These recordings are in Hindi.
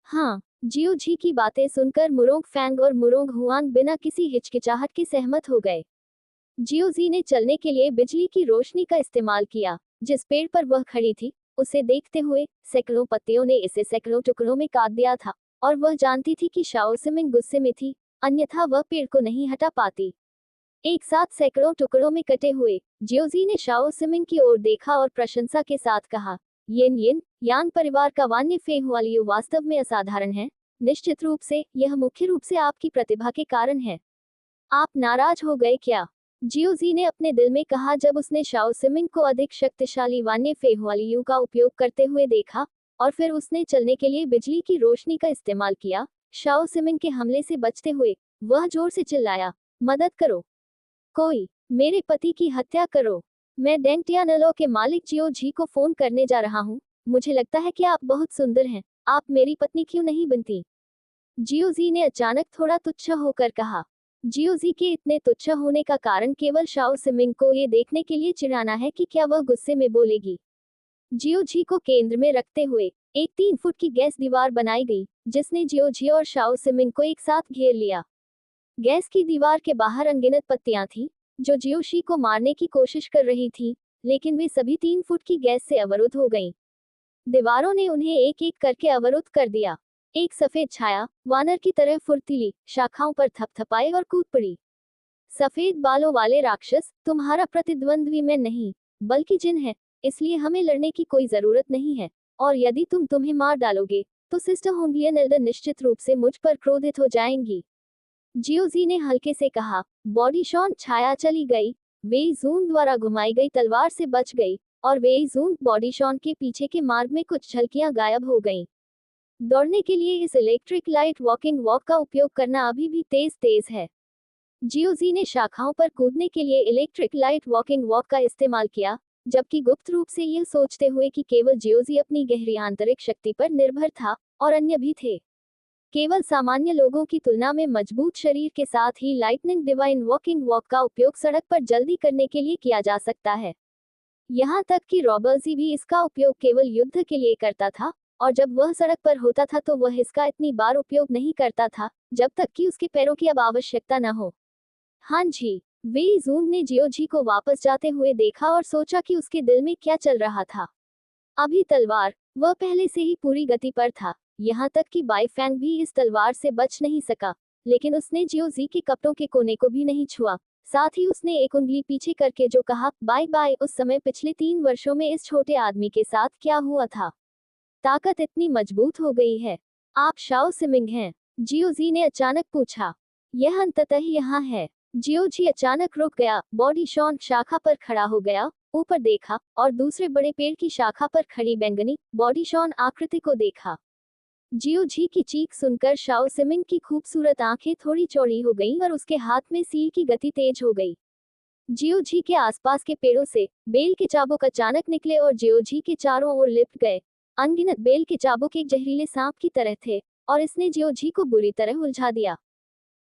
हाँ, जियो जी की बातें सुनकर मुरोंग फैंग और मुरोंग हुआंग बिना किसी हिचकिचाहट के सहमत हो गए। जियो जी ने चलने के लिए बिजली की रोशनी का इस्तेमाल किया। जिस पेड़ पर वह खड़ी थी, उसे देखते हुए सैकड़ों पत्तियों ने इसे सैकड़ों टुकड़ों में काट दिया था, और वह जानती थी कि शाओ सिमिंग गुस्से में थी, अन्यथा वह पेड़ को नहीं हटा पाती। एक साथ सैकड़ों टुकड़ों में कटे हुए जियोजी ने शाओ सिमिंग की ओर देखा और प्रशंसा के साथ कहा, येन येन यांग परिवार का वान्य फेहुआलियो वास्तव में असाधारण है। निश्चित रूप से यह मुख्य रूप से आपकी प्रतिभा के कारण है। आप नाराज हो गए क्या? जियोजी ने अपने दिल में कहा जब उसने शाओ सिमिंग को अधिक शक्तिशाली वान्य फेहुआलियो का उपयोग करते हुए देखा, और फिर उसने चलने के लिए बिजली की रोशनी का इस्तेमाल किया। शाओ सिमिंग के हमले से बचते हुए वह जोर से चिल्लाया, मदद करो, कोई मेरे पति की हत्या करो। मैं डेंगटियानलो के मालिक जियो जी को फोन करने जा रहा हूँ। मुझे लगता है कि आप बहुत सुंदर हैं, आप मेरी पत्नी क्यों नहीं बनती? जियो जी ने अचानक थोड़ा तुच्छ होकर कहा। जियो जी के इतने तुच्छ होने का कारण केवल शाओ सिमिंग को ये देखने के लिए चिढ़ाना है कि क्या वह गुस्से में बोलेगी। जियो जी को केंद्र में रखते हुए एक 3 फुट की गैस दीवार बनाई गई, जिसने जियो जी और शाओ सिमिंग को एक साथ घेर लिया। गैस की दीवार के बाहर अनगिनत पत्तियां थीं, जो जियोशी को मारने की कोशिश कर रही थीं, लेकिन वे सभी 3 फुट की गैस से अवरुद्ध हो गईं। दीवारों ने उन्हें एक एक करके अवरुद्ध कर दिया। एक सफेद छाया वानर की तरह फुर्तीली शाखाओं पर थपथपाई और कूद पड़ी। सफेद बालों वाले राक्षस, तुम्हारा प्रतिद्वंद्वी मैं नहीं, बल्कि जिन है, इसलिए हमें लड़ने की कोई जरूरत नहीं है। और यदि तुम तुम्हें मार डालोगे, तो सिस्टर होंगलियन एल्डर निश्चित रूप से मुझ पर क्रोधित हो जाएंगी। जियोजी ने हल्के से कहा। बॉडीशॉन छाया चली गई। वेई जून द्वारा घुमाई गई तलवार से बच गई, और वेई जून बॉडीशॉन के पीछे के मार्ग में कुछ झलकियां गायब हो गईं। दौड़ने के लिए इस इलेक्ट्रिक लाइट वॉकिंग वॉक का उपयोग करना अभी भी तेज तेज है। जियोजी ने शाखाओं पर कूदने के लिए इलेक्ट्रिक लाइट वॉकिंग वॉक का इस्तेमाल किया, जबकि गुप्त रूप से यह सोचते हुए कि केवल जियोजी अपनी गहरी आंतरिक शक्ति पर निर्भर था, और अन्य भी थे। केवल सामान्य लोगों की तुलना में मजबूत शरीर के साथ ही लाइटनिंग डिवाइन वॉकिंग वॉक का उपयोग सड़क पर जल्दी करने के लिए किया जा सकता है। यहाँ तक कि रॉबर्जी भी इसका उपयोग केवल युद्ध के लिए करता था, और जब वह सड़क पर होता था तो वह इसका इतनी बार उपयोग नहीं करता था, जब तक कि उसके पैरों की अब आवश्यकता न हो। हाँ जी। वेई जूंग ने जियो जी को वापस जाते हुए देखा और सोचा कि उसके दिल में क्या चल रहा था। अभी तलवार, वह पहले से ही पूरी गति पर था, यहाँ तक कि बाईफैंग भी इस तलवार से बच नहीं सका, लेकिन उसने जियो जी के कपड़ों के कोने को भी नहीं छुआ। साथ ही उसने एक उंगली पीछे करके जो कहा, बाय बाय। उस समय पिछले 3 वर्षों में इस छोटे आदमी के साथ क्या हुआ था? ताकत इतनी मजबूत हो गई है। आप शाओ सिमिंग हैं? जियो जी ने अचानक पूछा। यह अंततः यहाँ है। जियो जी अचानक रुक गया। बॉडी शॉन शाखा पर खड़ा हो गया, ऊपर देखा, और दूसरे बड़े पेड़ की शाखा पर खड़ी बैंगनी बॉडीशॉन आकृति को देखा। जियो जी की चीख सुनकर शाओ सिमिंग की खूबसूरत आंखें थोड़ी चौड़ी हो गईं और उसके हाथ में सील की गति तेज हो गई। जियो जी के आसपास के पेड़ों से बेल के चाबुक अचानक निकले और जियो जी के चारों ओर लिपट गए। अनगिनत बेल के चाबुक एक जहरीले सांप की तरह थे, और इसने जियो जी को बुरी तरह उलझा दिया।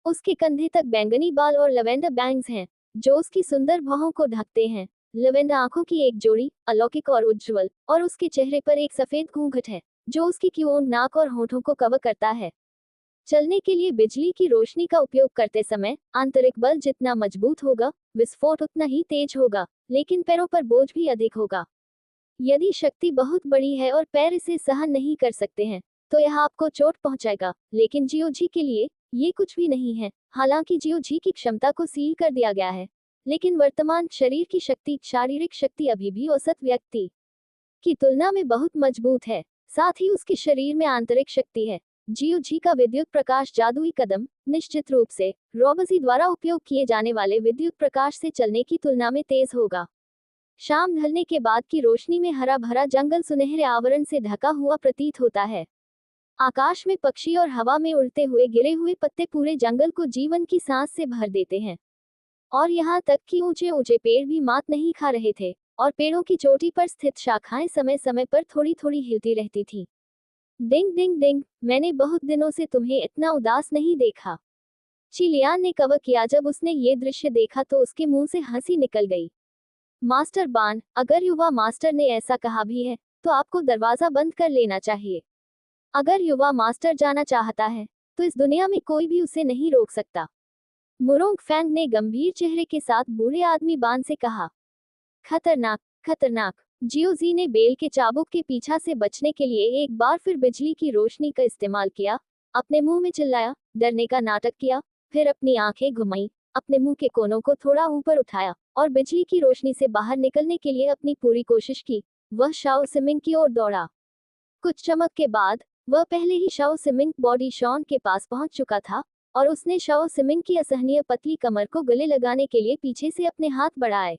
उसके कंधे तक बैंगनी बाल और लवेंडर बैंग्स हैं, जो उसकी सुंदर भौहों को ढकते हैं। लवेंडर आंखों की एक जोड़ी, अलौकिक और उज्ज्वल, और उसके चेहरे पर एक सफेद घूंघट है, जो उसकी क्यूओंग नाक और होठों को कवर करता है। चलने के लिए बिजली की रोशनी का उपयोग करते समय आंतरिक बल जितना मजबूत होगा, विस्फोट उतना ही तेज होगा, लेकिन पैरों पर बोझ भी अधिक होगा। यदि शक्ति बहुत बड़ी है और पैर इसे सहन नहीं कर सकते हैं, तो यह आपको चोट पहुंचाएगा। लेकिन जियो जी के लिए ये कुछ भी नहीं है। हालांकि जियो जी की क्षमता को सील कर दिया गया है, लेकिन वर्तमान शरीर की शक्ति, शारीरिक शक्ति अभी भी औसत व्यक्ति की तुलना में बहुत मजबूत है। साथ ही उसके शरीर में आंतरिक शक्ति है। जियो जी का विद्युत प्रकाश जादुई कदम निश्चित रूप से रोबसी द्वारा उपयोग किए जाने वाले विद्युत प्रकाश से चलने की तुलना में तेज होगा। शाम ढलने के बाद की रोशनी में हरा भरा जंगल सुनहरे आवरण से ढका हुआ प्रतीत होता है। आकाश में पक्षी और हवा में उड़ते हुए गिरे हुए पत्ते पूरे जंगल को जीवन की सांस से भर देते हैं। और यहाँ तक कि ऊंचे ऊंचे पेड़ भी मात नहीं खा रहे थे, और पेड़ों की चोटी पर स्थित शाखाएं समय समय पर थोड़ी थोड़ी हिलती रहती थीं। डिंग डिंग डिंग, मैंने बहुत दिनों से तुम्हें इतना उदास नहीं देखा। चिलियान ने कवर किया। जब उसने ये दृश्य देखा तो उसके मुंह से हंसी निकल गई। मास्टर बान, अगर युवा मास्टर ने ऐसा कहा भी है, तो आपको दरवाजा बंद कर लेना चाहिए। अगर युवा मास्टर जाना चाहता है तो इस दुनिया में कोई भी उसे नहीं रोक सकता। मुरोंग फैंग ने गंभीर चेहरे के साथ बूढ़े आदमी बान से कहा। खतरनाक, खतरनाक। जियोजी ने बेल के चाबुक के पीछा से बचने के लिए एक बार फिर बिजली की रोशनी का इस्तेमाल किया, अपने मुंह में चिल्लाया, डरने का नाटक किया, फिर अपनी आंखें घुमाई, अपने मुंह के कोनों को थोड़ा ऊपर उठाया और बिजली की रोशनी से बाहर निकलने के लिए अपनी पूरी कोशिश की। वह शाओ सिमिंग की ओर दौड़ा। कुछ चमक के बाद वह पहले ही शाओ सिमिंग बॉडी शॉन के पास पहुंच चुका था और उसने शाओ सिमिंग की असहनीय पतली कमर को गले लगाने के लिए पीछे से अपने हाथ बढ़ाए।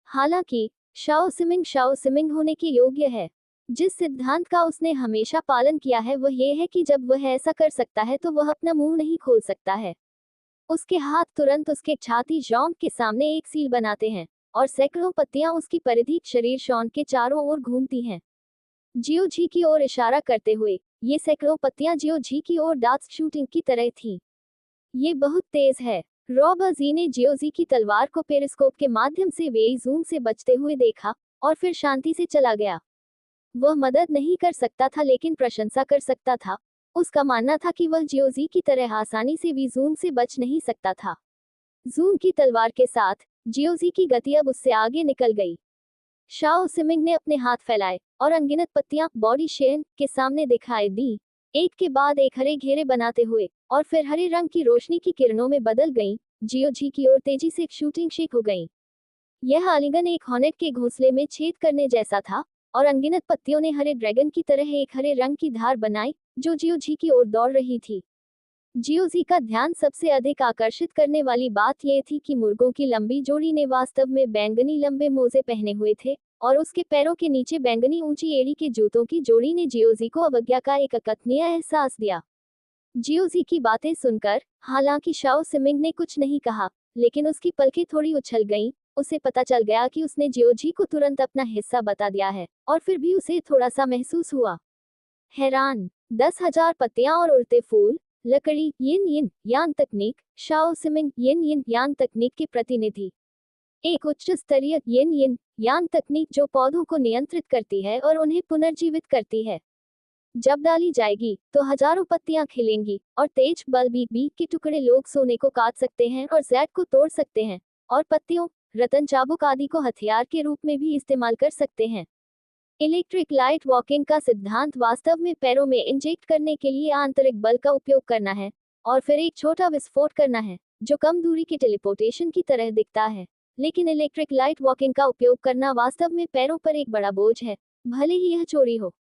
हालांकि शाओ सिमिंग होने के योग्य है। जिस सिद्धांत का उसने हमेशा पालन किया है वह यह है कि जब वह ऐसा कर सकता है तो वह अपना मुंह नहीं खोल सकता है। उसके हाथ तुरंत उसके छाती जोंग के सामने एक सील बनाते हैं और सैकड़ों पत्तियां उसकी परिधि शरीर शॉन के चारों ओर घूमती हैं, जियो जी की ओर इशारा करते हुए। ये सैकड़ों पत्तियां जियो जी की ओर डार्ट शूटिंग की तरह थीं। ये बहुत तेज है। रॉबर्जी ने जियोजी की तलवार को पेरिस्कोप के माध्यम से वेई जूम से बचते हुए देखा और फिर शांति से चला गया। वह मदद नहीं कर सकता था लेकिन प्रशंसा कर सकता था। उसका मानना था कि वह जियोजी की तरह आसानी से वी जूम से बच नहीं सकता था। जूम की तलवार के साथ जियोजी की गति अब उससे आगे निकल गई। शाओ सिमिंग ने अपने हाथ फैलाए और अनगिनत पत्तियां बॉडी शेन के सामने दिखाई दी, एक के बाद एक हरे घेरे बनाते हुए, और फिर हरे रंग की रोशनी की किरणों में बदल गईं, जियो जी की ओर तेजी से शूटिंग शेक हो गई। यह आलिंगन एक हॉर्नेट के घोंसले में छेद करने जैसा था और अनगिनत पत्तियों ने हरे ड्रैगन की तरह एक हरे रंग की धार बनाई जो जियो जी की ओर दौड़ रही थी। जियो जी का ध्यान सबसे अधिक आकर्षित करने वाली बात यह थी कि मुर्गों की लंबी जोड़ी ने वास्तव में बैंगनी लंबे मोजे पहने हुए थे और उसके पैरों के नीचे बैंगनी ऊंची एड़ी के जूतों की जोड़ी ने जियोजी को अवज्ञा का एक अकथनीय एहसास दिया। जियोजी की बातें सुनकर हालांकि शाओ सिमिंग ने कुछ नहीं कहा, लेकिन उसकी पलकें थोड़ी उछल गईं। उसे पता चल गया कि उसने जियोजी को तुरंत अपना हिस्सा बता दिया है और फिर भी उसे थोड़ा सा महसूस हुआ। हैरान। 10,000 पत्तियां और उड़ते फूल, लकड़ी, यिन यिन यांग तकनीक। शाओ सिमिंग यिन यिन यांग तकनीक के प्रतिनिधि। एक उच्च स्तरीय यिन यिन यांग तकनीक जो पौधों को नियंत्रित करती है और उन्हें पुनर्जीवित करती है। जब डाली जाएगी तो हजारों पत्तियां खिलेंगी और तेज बल्बी बीक के टुकड़े लोग सोने को काट सकते हैं और जैड को तोड़ सकते हैं और पत्तियों, रतन चाबुक आदि को हथियार के रूप में भी इस्तेमाल कर सकते हैं। इलेक्ट्रिक लाइट वॉकिंग का सिद्धांत वास्तव में पैरों में इंजेक्ट करने के लिए आंतरिक बल का उपयोग करना है और फिर एक छोटा विस्फोट करना है जो कम दूरी के टेलीपोर्टेशन की तरह दिखता है। लेकिन इलेक्ट्रिक लाइट वॉकिंग का उपयोग करना वास्तव में पैरों पर एक बड़ा बोझ है, भले ही यह चोरी हो।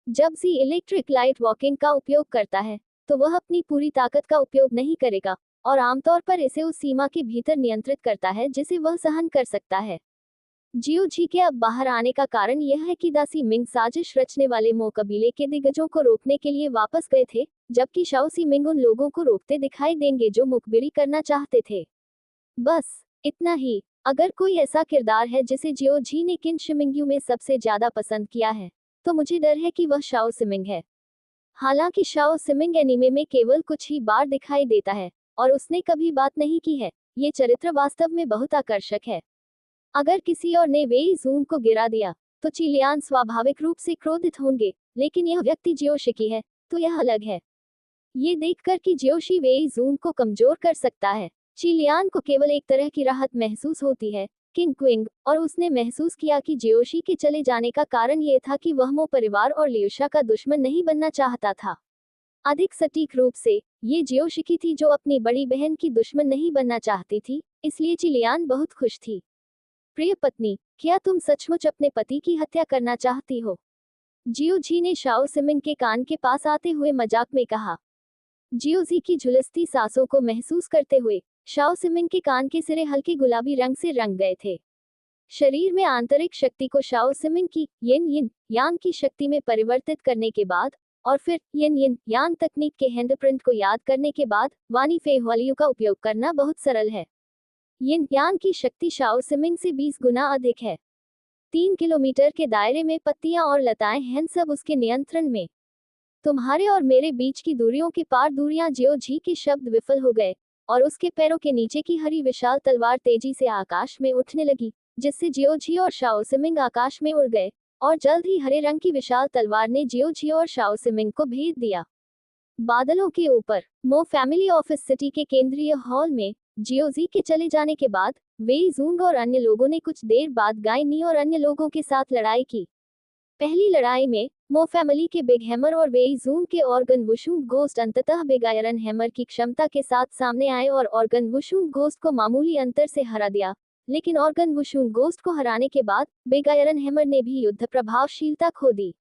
जब जी इलेक्ट्रिक लाइट वॉकिंग का उपयोग करता है तो वह अपनी पूरी ताकत का उपयोग नहीं करेगा और आमतौर पर इसे उस सीमा के भीतर नियंत्रित करता है जिसे वह सहन कर सकता है। जियो जी के अब बाहर आने का कारण यह है कि दासी मिंग साजिश रचने वाले मो कबीले के दिग्गजों को रोकने के लिए वापस गए थे, जबकि शाओ सी मिंग उन लोगों को रोकते दिखाई देंगे जो मुखबिरी करना चाहते थे। बस इतना ही। अगर कोई ऐसा किरदार है जिसे जियो जी ने किन शिमिंग्यू में सबसे ज्यादा पसंद किया है तो मुझे डर है कि वह शाओ सिमिंग है। हालांकि शाओ सिमिंग एनीमे में केवल कुछ ही बार दिखाई देता है और उसने कभी बात नहीं की है, ये चरित्र वास्तव में बहुत आकर्षक है। अगर किसी और ने वेई जून को गिरा दिया तो चिलियान स्वाभाविक रूप से क्रोधित होंगे, लेकिन यह व्यक्ति जियोशी है तो यह अलग है। ये देखकर कि जियोशी वेई जून को कमजोर कर सकता है, चिलियान को केवल एक तरह की राहत महसूस होती है, किंग क्विंग, और उसने महसूस किया कि जियोशी के चले जाने का कारण ये था कि वह मो परिवार और लियुशा का दुश्मन नहीं बनना चाहता था। अधिक सटीक रूप से ये जियोशी थी जो अपनी बड़ी बहन की दुश्मन नहीं बनना चाहती थी, इसलिए चिलियान बहुत खुश थी। प्रिय पत्नी, क्या तुम सचमुच अपने पति की हत्या करना चाहती हो? जियो जी ने शाओ सिमिंग के कान के पास आते हुए मजाक में कहा। जियो जी की झुलसती सांसों को महसूस करते हुए शाओ सिमिंग के कान के सिरे हल्के गुलाबी रंग से रंग गए थे। शरीर में आंतरिक शक्ति को शाओ सिमिंग की यिन यिन यांग की शक्ति में परिवर्तित करने के बाद और फिर यिन यिन यांग तकनीक के हैंडप्रिंट को याद करने के बाद वानी फे हुआलियू का उपयोग करना बहुत सरल है। यिन यांग की शक्ति शाओ सिमिंग से 20 गुना अधिक है। 3 किलोमीटर के दायरे में पत्तियां और लताएं हैं, सब उसके नियंत्रण में। तुम्हारे और मेरे बीच की दूरियों के पार दूरियां, जियो जी के शब्द विफल हो गए और उसके पैरों के नीचे की हरी विशाल तलवार तेजी से आकाश में उठने लगी, जिससे जियो जी और शाओ सिमिंग आकाश में उड़ गए और जल्द ही हरे रंग की विशाल तलवार ने जियो जी और शाओ सिमिंग को भेद दिया। बादलों के ऊपर मो फैमिली ऑफिस सिटी के केंद्रीय हॉल में जियोजी के चले जाने के बाद वेई जूंग और अन्य लोगों ने कुछ देर बाद गाय नी और अन्य लोगों के साथ लड़ाई की। पहली लड़ाई में मो फैमिली के बिग हैमर और वेई जूंग के ऑर्गन वुशुंग घोस्ट अंततः बिग आयरन हैमर की क्षमता के साथ सामने आए और ऑर्गन वुशुंग घोस्ट को मामूली अंतर से हरा दिया। लेकिन ऑर्गन वुशुंग घोस्ट को हराने के बाद बिग आयरन हैमर ने भी युद्ध प्रभावशीलता खो दी।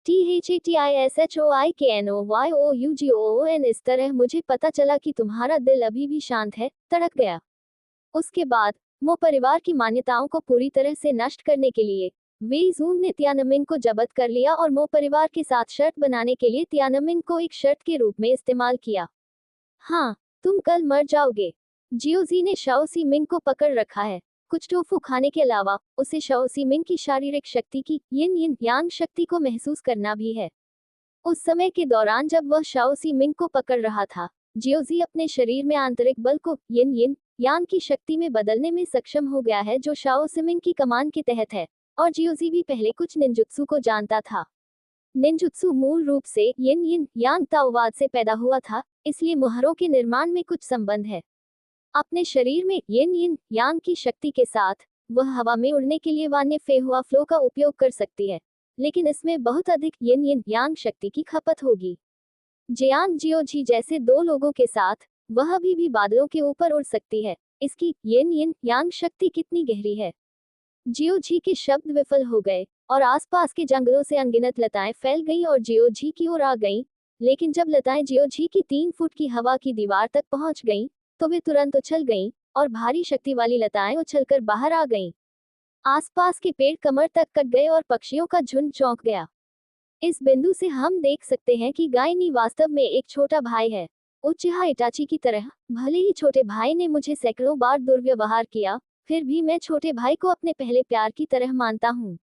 THATISHOIKNOYOUGOON इस तरह मुझे पता चला कि तुम्हारा दिल अभी भी शांत है, तड़क गया। उसके बाद मो परिवार की मान्यताओं को पूरी तरह से नष्ट करने के लिए वेई जूंग ने तियानमिन को जब्त कर लिया और मो परिवार के साथ शर्त बनाने के लिए तियानमिन को एक शर्त के रूप में इस्तेमाल किया। हाँ, तुम कल मर जाओगे। जियोजी ने शाओ सिमिंग को पकड़ रखा है। कुछ टोफू खाने के अलावा उसे शाओ सिमिंग की शारीरिक शक्ति की यिन यिन यांग शक्ति को महसूस करना भी है। उस समय के दौरान जब वह शाओ सिमिंग को पकड़ रहा था, जियोजी अपने शरीर में आंतरिक बल को यिन यिन यांग की शक्ति में बदलने में सक्षम हो गया है जो शाओ सिमिंग की कमान के तहत है। और जियोजी भी पहले कुछ निंजुत्सु को जानता था। निंजुत्सु मूल रूप से यिन यिन यांग ताओवाद से पैदा हुआ था, इसलिए मुहरों के निर्माण में कुछ संबंध है। अपने शरीर में यिन यिन यांग की शक्ति के साथ वह हवा में उड़ने के लिए वान्य फेहुआ फ्लो का उपयोग कर सकती है, लेकिन इसमें बहुत अधिक यिन यिन यांग शक्ति की खपत होगी। जियांग जियोजी जैसे दो लोगों के साथ वह अभी भी बादलों के ऊपर उड़ सकती है। इसकी यिन यिन यांग शक्ति कितनी गहरी है। जियोजी के शब्द विफल हो गए और आसपास के जंगलों से अनगिनत लताएं फैल गईं और जियोजी की ओर आ गईं। लेकिन जब लताएं जियोजी की 3 फुट की हवा की दीवार तक पहुंच गईं, तो वे तुरंत उछल गईं और भारी शक्ति वाली लताएं उछलकर बाहर आ गईं। आसपास के पेड़ कमर तक कट गए और पक्षियों का झुंड चौंक गया। इस बिंदु से हम देख सकते हैं कि गाय नी वास्तव में एक छोटा भाई है। उचिहा इटाची की तरह भले ही छोटे भाई ने मुझे सैकड़ों बार दुर्व्यवहार किया, फिर भी मैं छोटे भाई को अपने पहले प्यार की तरह मानता हूँ।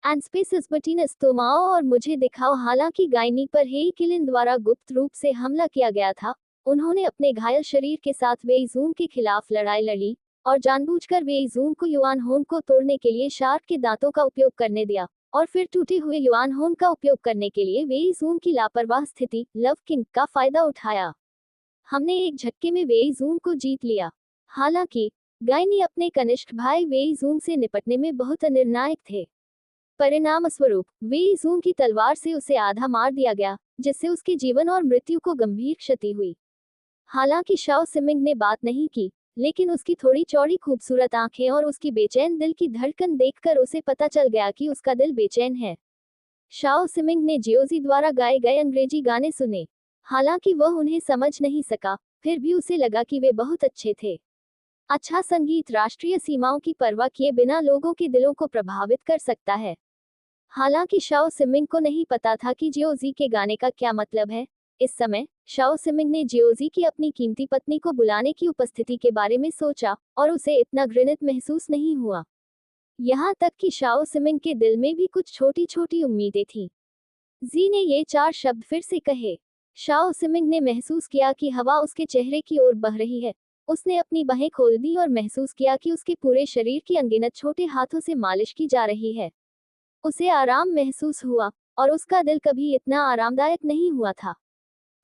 एंस्पेसिस बटीनस तोमाओ और मुझे दिखाओ। हालांकि गायनी पर हेई किलिन द्वारा गुप्त रूप से हमला किया गया था, उन्होंने अपने घायल शरीर के साथ वेई जूंग के खिलाफ लड़ाई लड़ी और जानबूझकर वेई जूंग को युआन होन को तोड़ने के लिए शार्क के दांतों का उपयोग करने दिया और फिर टूटे हुए युआन होन का उपयोग करने के लिए वेई जूंग की लापरवाह स्थिति लव किंग का फायदा उठाया। हमने एक झटके में वेई जूंग को जीत लिया। हालांकि गायनी अपने कनिष्ठ भाई वेई जूंग से निपटने में बहुत निर्णायक थे। परिणाम स्वरूप वेई जूंग की तलवार से उसे आधा मार दिया गया, जिससे उसके जीवन और मृत्यु को गंभीर क्षति हुई। हालांकि शाओ सिमिंग ने बात नहीं की, लेकिन उसकी थोड़ी चौड़ी खूबसूरत आंखें और उसकी बेचैन दिल की धड़कन देखकर उसे पता चल गया कि उसका दिल बेचैन है। शाओ सिमिंग ने जियोजी द्वारा गाए गए अंग्रेजी गाने सुने। हालांकि वह उन्हें समझ नहीं सका, फिर भी उसे लगा कि वे बहुत अच्छे थे। अच्छा संगीत राष्ट्रीय सीमाओं की परवाह किए बिना लोगों के दिलों को प्रभावित कर सकता है। हालांकि शाओ सिमिंग को नहीं पता था कि जियोजी के गाने का क्या मतलब है। इस समय शाओ सिमिंग ने जियोजी की अपनी कीमती पत्नी को बुलाने की उपस्थिति के बारे में सोचा और उसे इतना घृणित महसूस नहीं हुआ। यहाँ तक कि शाओ सिमिंग के दिल में भी कुछ छोटी छोटी उम्मीदें थीं। जी ने ये 4 शब्द फिर से कहे। शाओ सिमिंग ने महसूस किया कि हवा उसके चेहरे की ओर बह रही है। उसने अपनी बाहें खोल दी और महसूस किया कि उसके पूरे शरीर की अनगिनत छोटे हाथों से मालिश की जा रही है। उसे आराम महसूस हुआ और उसका दिल कभी इतना आरामदायक नहीं हुआ था।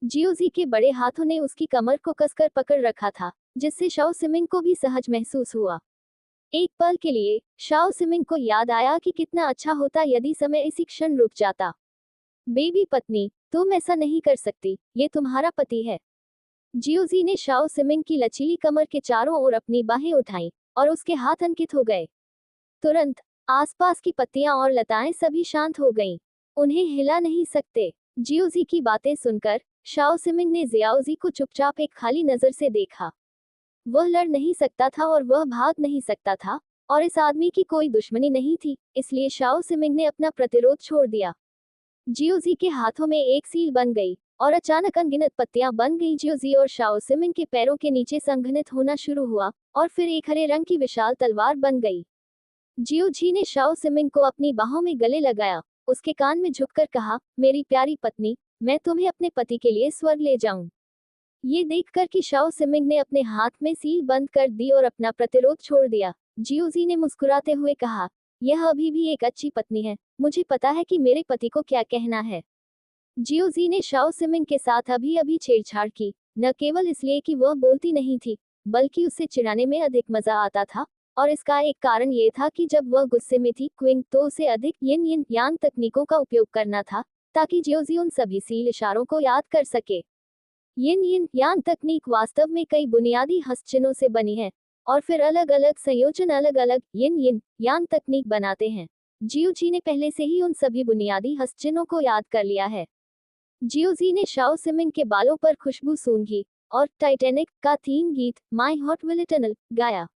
जियोजी के बड़े हाथों ने उसकी कमर को कसकर पकड़ रखा था, जिससे शाओ सिमिंग को भी सहज महसूस हुआ। एक पल के लिए शाओ सिमिंग को याद आया कि कितना अच्छा होता यदि समय इसी क्षण रुक जाता। बेबी पत्नी, तुम ऐसा नहीं कर सकती, ये तुम्हारा पति है। जियोजी ने शाओ सिमिंग की लचीली कमर के चारों ओर अपनी बाहें उठाईं और उसके हाथ अंकित हो गए। तुरंत आसपास की पत्तियां और लताएं सभी शांत हो गईं। उन्हें हिला नहीं सकते। जियोजी की बातें सुनकर शाओ सिमिंग ने जियाओजी को चुपचाप एक खाली नजर से देखा। वह लड़ नहीं सकता था और वह भाग नहीं सकता था, और इस आदमी की कोई दुश्मनी नहीं थी, इसलिए शाओ सिमिंग ने अपना प्रतिरोध छोड़ दिया। जियोजी के हाथों में एक सील बन गई और अचानक अनगिनत पत्तियां बन गईं। जियोजी और शाओ सिमिंग के पैरों के नीचे संघनित होना शुरू हुआ और फिर एक हरे रंग की विशाल तलवार बन गई। जियोजी ने शाओ सिमिंग को अपनी बाहों में गले लगाया, उसके कान में झुककर कहा, मेरी प्यारी पत्नी, मैं तुम्हें अपने पति के लिए स्वर्ग ले जाऊं। ये देखकर कि शाओ सिमिंग ने अपने हाथ में सील बंद कर दी और अपना प्रतिरोध छोड़ दिया, जियोजी ने मुस्कुराते हुए कहा, यह अभी भी एक अच्छी पत्नी है। मुझे पता है कि मेरे पति को क्या कहना है। जियोजी ने शाओ सिमिंग के साथ अभी अभी छेड़छाड़ की, न केवल इसलिए कि वह बोलती नहीं थी, बल्कि उसे चिढ़ाने में अधिक मजा आता था। और इसका एक कारण ये था कि जब वह गुस्से में थी क्विंग, तो उसे अधिक यिन यिन यांग तकनीकों का उपयोग करना था, ताकि जियोजी उन सभी सील इशारों को याद कर सके। यिन यिन यांग तकनीक वास्तव में कई बुनियादी हस्तचिन्हों से बनी है, और फिर अलग अलग संयोजन अलग अलग यिन यिन यांग तकनीक बनाते हैं। जियोजी ने पहले से ही उन सभी बुनियादी हस्तचिन्हों को याद कर लिया है। जियोजी ने शाओ सिमिंग के बालों पर खुशबू सूंघी और टाइटैनिक का थीम गीत माई हॉट विल इटर्नल गाया।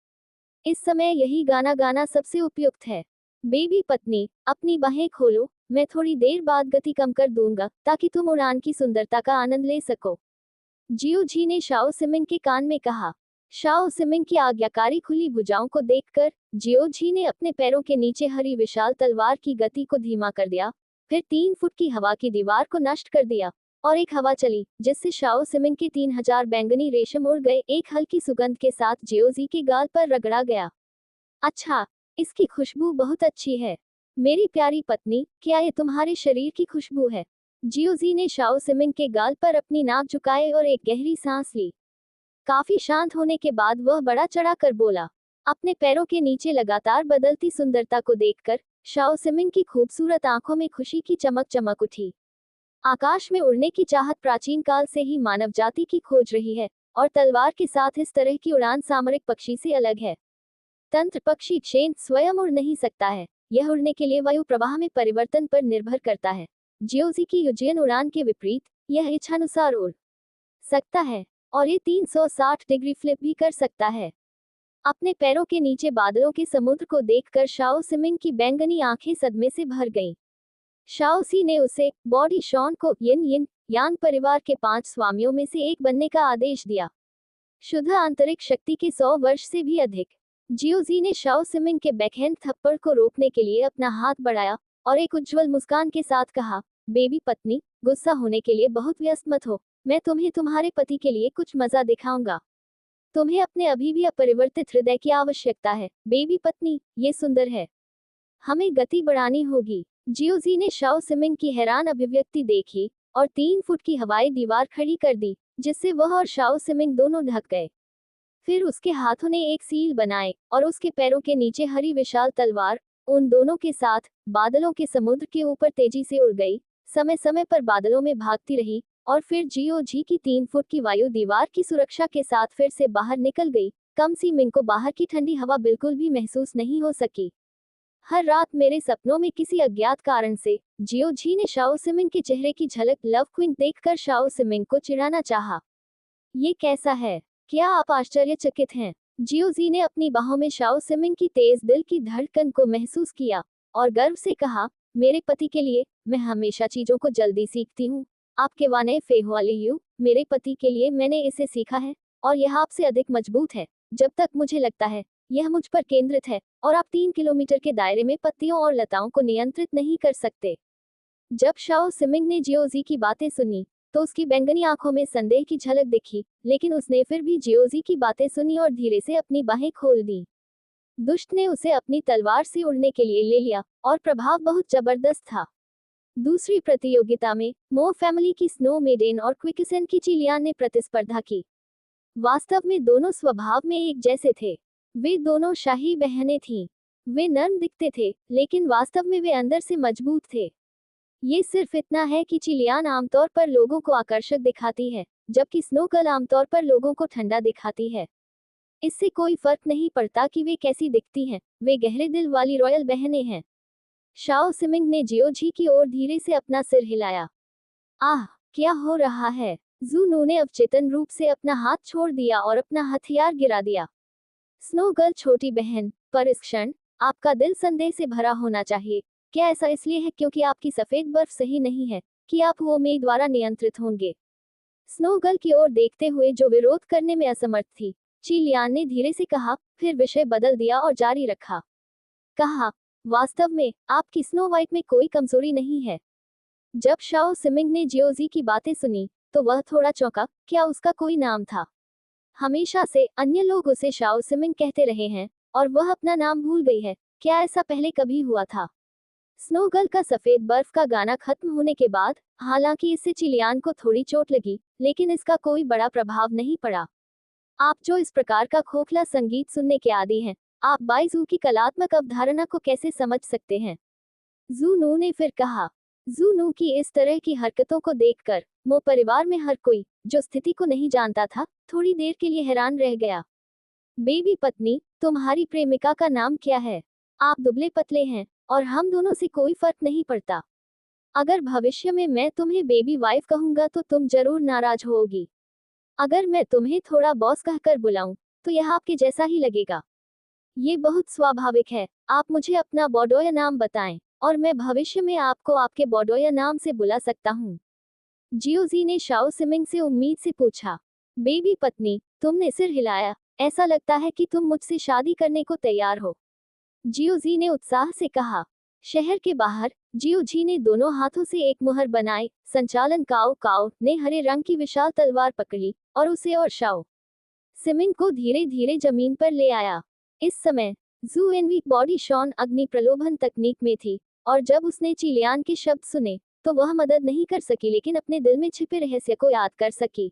इस समय यही गाना गाना सबसे उपयुक्त है। बेबी पत्नी, अपनी बाहें खोलो, मैं थोड़ी देर बाद गति कम कर दूंगा ताकि तुम उड़ान की सुंदरता का आनंद ले सको, जियोजी ने शाओ सिमिंग के कान में कहा। शाओ सिमिंग की आज्ञाकारी खुली भुजाओं को देखकर जियोजी ने अपने पैरों के नीचे हरी विशाल तलवार की गति को धीमा कर दिया, फिर 3 फुट की हवा की दीवार को नष्ट कर दिया, और एक हवा चली जिससे शाओ सिमिंग के 3000 बैंगनी रेशम उड़ गए। एक हल्की सुगंध के साथ जियोजी के गाल पर रगड़ा गया। अच्छा, इसकी खुशबू बहुत अच्छी है। मेरी प्यारी पत्नी, क्या ये तुम्हारे शरीर की खुशबू है? जियोजी ने शाओ सिमिंग के गाल पर अपनी नाक झुकाए और एक गहरी सांस ली। काफी शांत होने के बाद वह बड़ा चढ़ा कर बोला। अपने पैरों के नीचे लगातार बदलती सुंदरता को देखकर शाओ सिमिंग की खूबसूरत आंखों में खुशी की चमक चमक उठी। आकाश में उड़ने की चाहत प्राचीन काल से ही मानव जाति की खोज रही है, और तलवार के साथ इस तरह की उड़ान सामरिक पक्षी से अलग है। तंत्र पक्षी शेन स्वयं उड़ नहीं सकता है, यह उड़ने के लिए वायु प्रवाह में परिवर्तन पर निर्भर करता है। जियोजी की युजियन उड़ान के विपरीत, यह इच्छानुसार उड़ सकता है, और ये 360 डिग्री फ्लिप भी कर सकता है। अपने पैरों के नीचे बादलों के समुद्र को देखकर शाओ सिमिंग की बैंगनी आंखें सदमे से भर गईं। शाओ सी ने उसे, बॉडी शॉन को यिन यिन यांग परिवार के 5 स्वामियों में से एक बनने का आदेश दिया। शुद्ध आंतरिक शक्ति के 100 वर्ष से भी अधिक। जियोजी ने शाओ सिमिंग के बैकहैंड थप्पड़ को रोकने के लिए अपना हाथ बढ़ाया और एक उज्जवल मुस्कान के साथ कहा, बेबी पत्नी, गुस्सा होने के लिए बहुत व्यस्त मत हो। मैं तुम्हें तुम्हारे पति के लिए कुछ मजा दिखाऊंगा। तुम्हें अपने अभी भी अपरिवर्तित हृदय की आवश्यकता है, बेबी पत्नी, ये सुंदर है। हमें गति बढ़ानी होगी। जियोजी ने शाओ सिमिंग की हैरान अभिव्यक्ति देखी और 3 फुट की हवाई दीवार खड़ी कर दी, जिससे वह और शाओ सिमिंग दोनों ढक गए। फिर उसके हाथों ने एक सील बनाए और उसके पैरों के नीचे हरी विशाल तलवार उन दोनों के साथ बादलों के समुद्र के ऊपर तेजी से उड़ गई, समय समय पर बादलों में भागती रही, और फिर जियोजी की 3 फुट की वायु दीवार की सुरक्षा के साथ फिर से बाहर निकल गई। कम सिमिंग को बाहर की ठंडी हवा बिल्कुल भी महसूस नहीं हो सकी। हर रात मेरे सपनों में किसी अज्ञात कारण से, जियोजी ने शाओ सिमिंग के चेहरे की झलक लव क्विंग देखकर शाओ सिमिंग को चिढ़ाना चाहा। ये कैसा है? क्या आप आश्चर्यचकित हैं? जियोजी ने अपनी बाहों में शाओ सिमिंग की तेज दिल की धड़कन को महसूस किया और गर्व से कहा, मेरे पति के लिए, मैं हमेशा चीजों को जल्दी सीखती हूँ। आपके वाने फेहुआलियू, मेरे पति के लिए मैंने इसे सीखा है, और यह आपसे अधिक मजबूत है। जब तक मुझे लगता है यह मुझ पर केंद्रित है, और आप 3 किलोमीटर के दायरे में पत्तियों और लताओं को नियंत्रित नहीं कर सकते। जब शाओ सिमिंग ने जियोजी की बातें सुनी, तो उसकी बैंगनी आंखों में संदेह की झलक दिखी, लेकिन उसने फिर भी जियोजी की बातें सुनी और धीरे से अपनी बाहें खोल दी। दुष्ट ने उसे अपनी तलवार से उड़ने के लिए ले लिया, और प्रभाव बहुत जबरदस्त था। दूसरी प्रतियोगिता में मो फैमिली की स्नो मेडेन और क्विकसेन की चिलियान ने प्रतिस्पर्धा की। वास्तव में दोनों स्वभाव में एक जैसे थे। वे दोनों शाही बहनें थीं। वे नर्म दिखते थे, लेकिन वास्तव में वे अंदर से मजबूत थे। ये सिर्फ इतना है कि चिलियान आमतौर पर लोगों को आकर्षक दिखाती है, जबकि स्नोगर्ल आमतौर पर लोगों को ठंडा दिखाती है। इससे कोई फर्क नहीं पड़ता कि वे कैसी दिखती हैं, वे गहरे दिल वाली रॉयल बहनें हैं। शाओ सिमिंग ने जियोजी की ओर धीरे से अपना सिर हिलाया। आह, क्या हो रहा है? जूनू ने अवचेतन रूप से अपना हाथ छोड़ दिया और अपना हथियार गिरा दिया। स्नोगर्ल छोटी बहन, पर इस क्षण आपका दिल संदेह से भरा होना चाहिए। क्या ऐसा इसलिए है क्योंकि आपकी सफेद बर्फ सही नहीं है, कि आप वो मे द्वारा नियंत्रित होंगे? स्नोगर्ल की ओर देखते हुए जो विरोध करने में असमर्थ थी, चिलियान ने धीरे से कहा, फिर विषय बदल दिया और जारी रखा। कहा, वास्तव में आपकी स्नो वाइट में कोई कमजोरी नहीं है। जब शाओ सिमिंग ने जियोजी की बातें सुनी, तो वह थोड़ा चौंका। क्या उसका कोई नाम था? हमेशा से अन्य लोग उसे शाओ सिमिंग कहते रहे हैं, और वह अपना नाम भूल गई है। क्या ऐसा पहले कभी हुआ था? स्नोगर्ल का सफेद बर्फ का गाना खत्म होने के बाद, हालांकि इससे चिलियान को थोड़ी चोट लगी, लेकिन इसका कोई बड़ा प्रभाव नहीं पड़ा। आप जो इस प्रकार का खोखला संगीत सुनने के आदी हैं, आप बाइजू की कलात्मक अवधारणा को कैसे समझ सकते हैं? जूनू ने फिर कहा। जूनू की इस तरह की हरकतों को देखकर मो परिवार में हर कोई, जो स्थिति को नहीं जानता था, थोड़ी देर के लिए हैरान रह गया। बेबी पत्नी, तुम्हारी प्रेमिका का नाम क्या है? आप दुबले पतले हैं, और हम दोनों से कोई फर्क नहीं पड़ता। अगर भविष्य में मैं तुम्हें बेबी वाइफ कहूंगा तो तुम जरूर नाराज होगी। अगर मैं तुम्हें थोड़ा बॉस कहकर बुलाऊं, तो यह आपके जैसा ही लगेगा। ये बहुत स्वाभाविक है। आप मुझे अपना बॉडोया नाम बताएं, और मैं भविष्य में आपको आपके बॉडोया नाम से बुला सकता हूँ। जियोजी ने शाओ सिमिंग से उम्मीद से पूछा। बेबी पत्नी, तुमने सिर हिलाया, ऐसा लगता है कि तुम मुझसे शादी करने को तैयार हो। जियोजी ने उत्साह से कहा। शहर के बाहर, जियोजी ने दोनों हाथों से एक मुहर बनाई। संचालन काओ काओ ने हरे रंग की विशाल तलवार पकड़ी, और उसे और शाओ सिमिंग को धीरे धीरे जमीन पर ले आया। इस समय जू एनवी बॉडी शॉन अग्नि प्रलोभन तकनीक में थी, और जब उसने चिलियान के शब्द सुने, तो वह मदद नहीं कर सकी, लेकिन अपने दिल में छिपे रहस्य को याद कर सकी।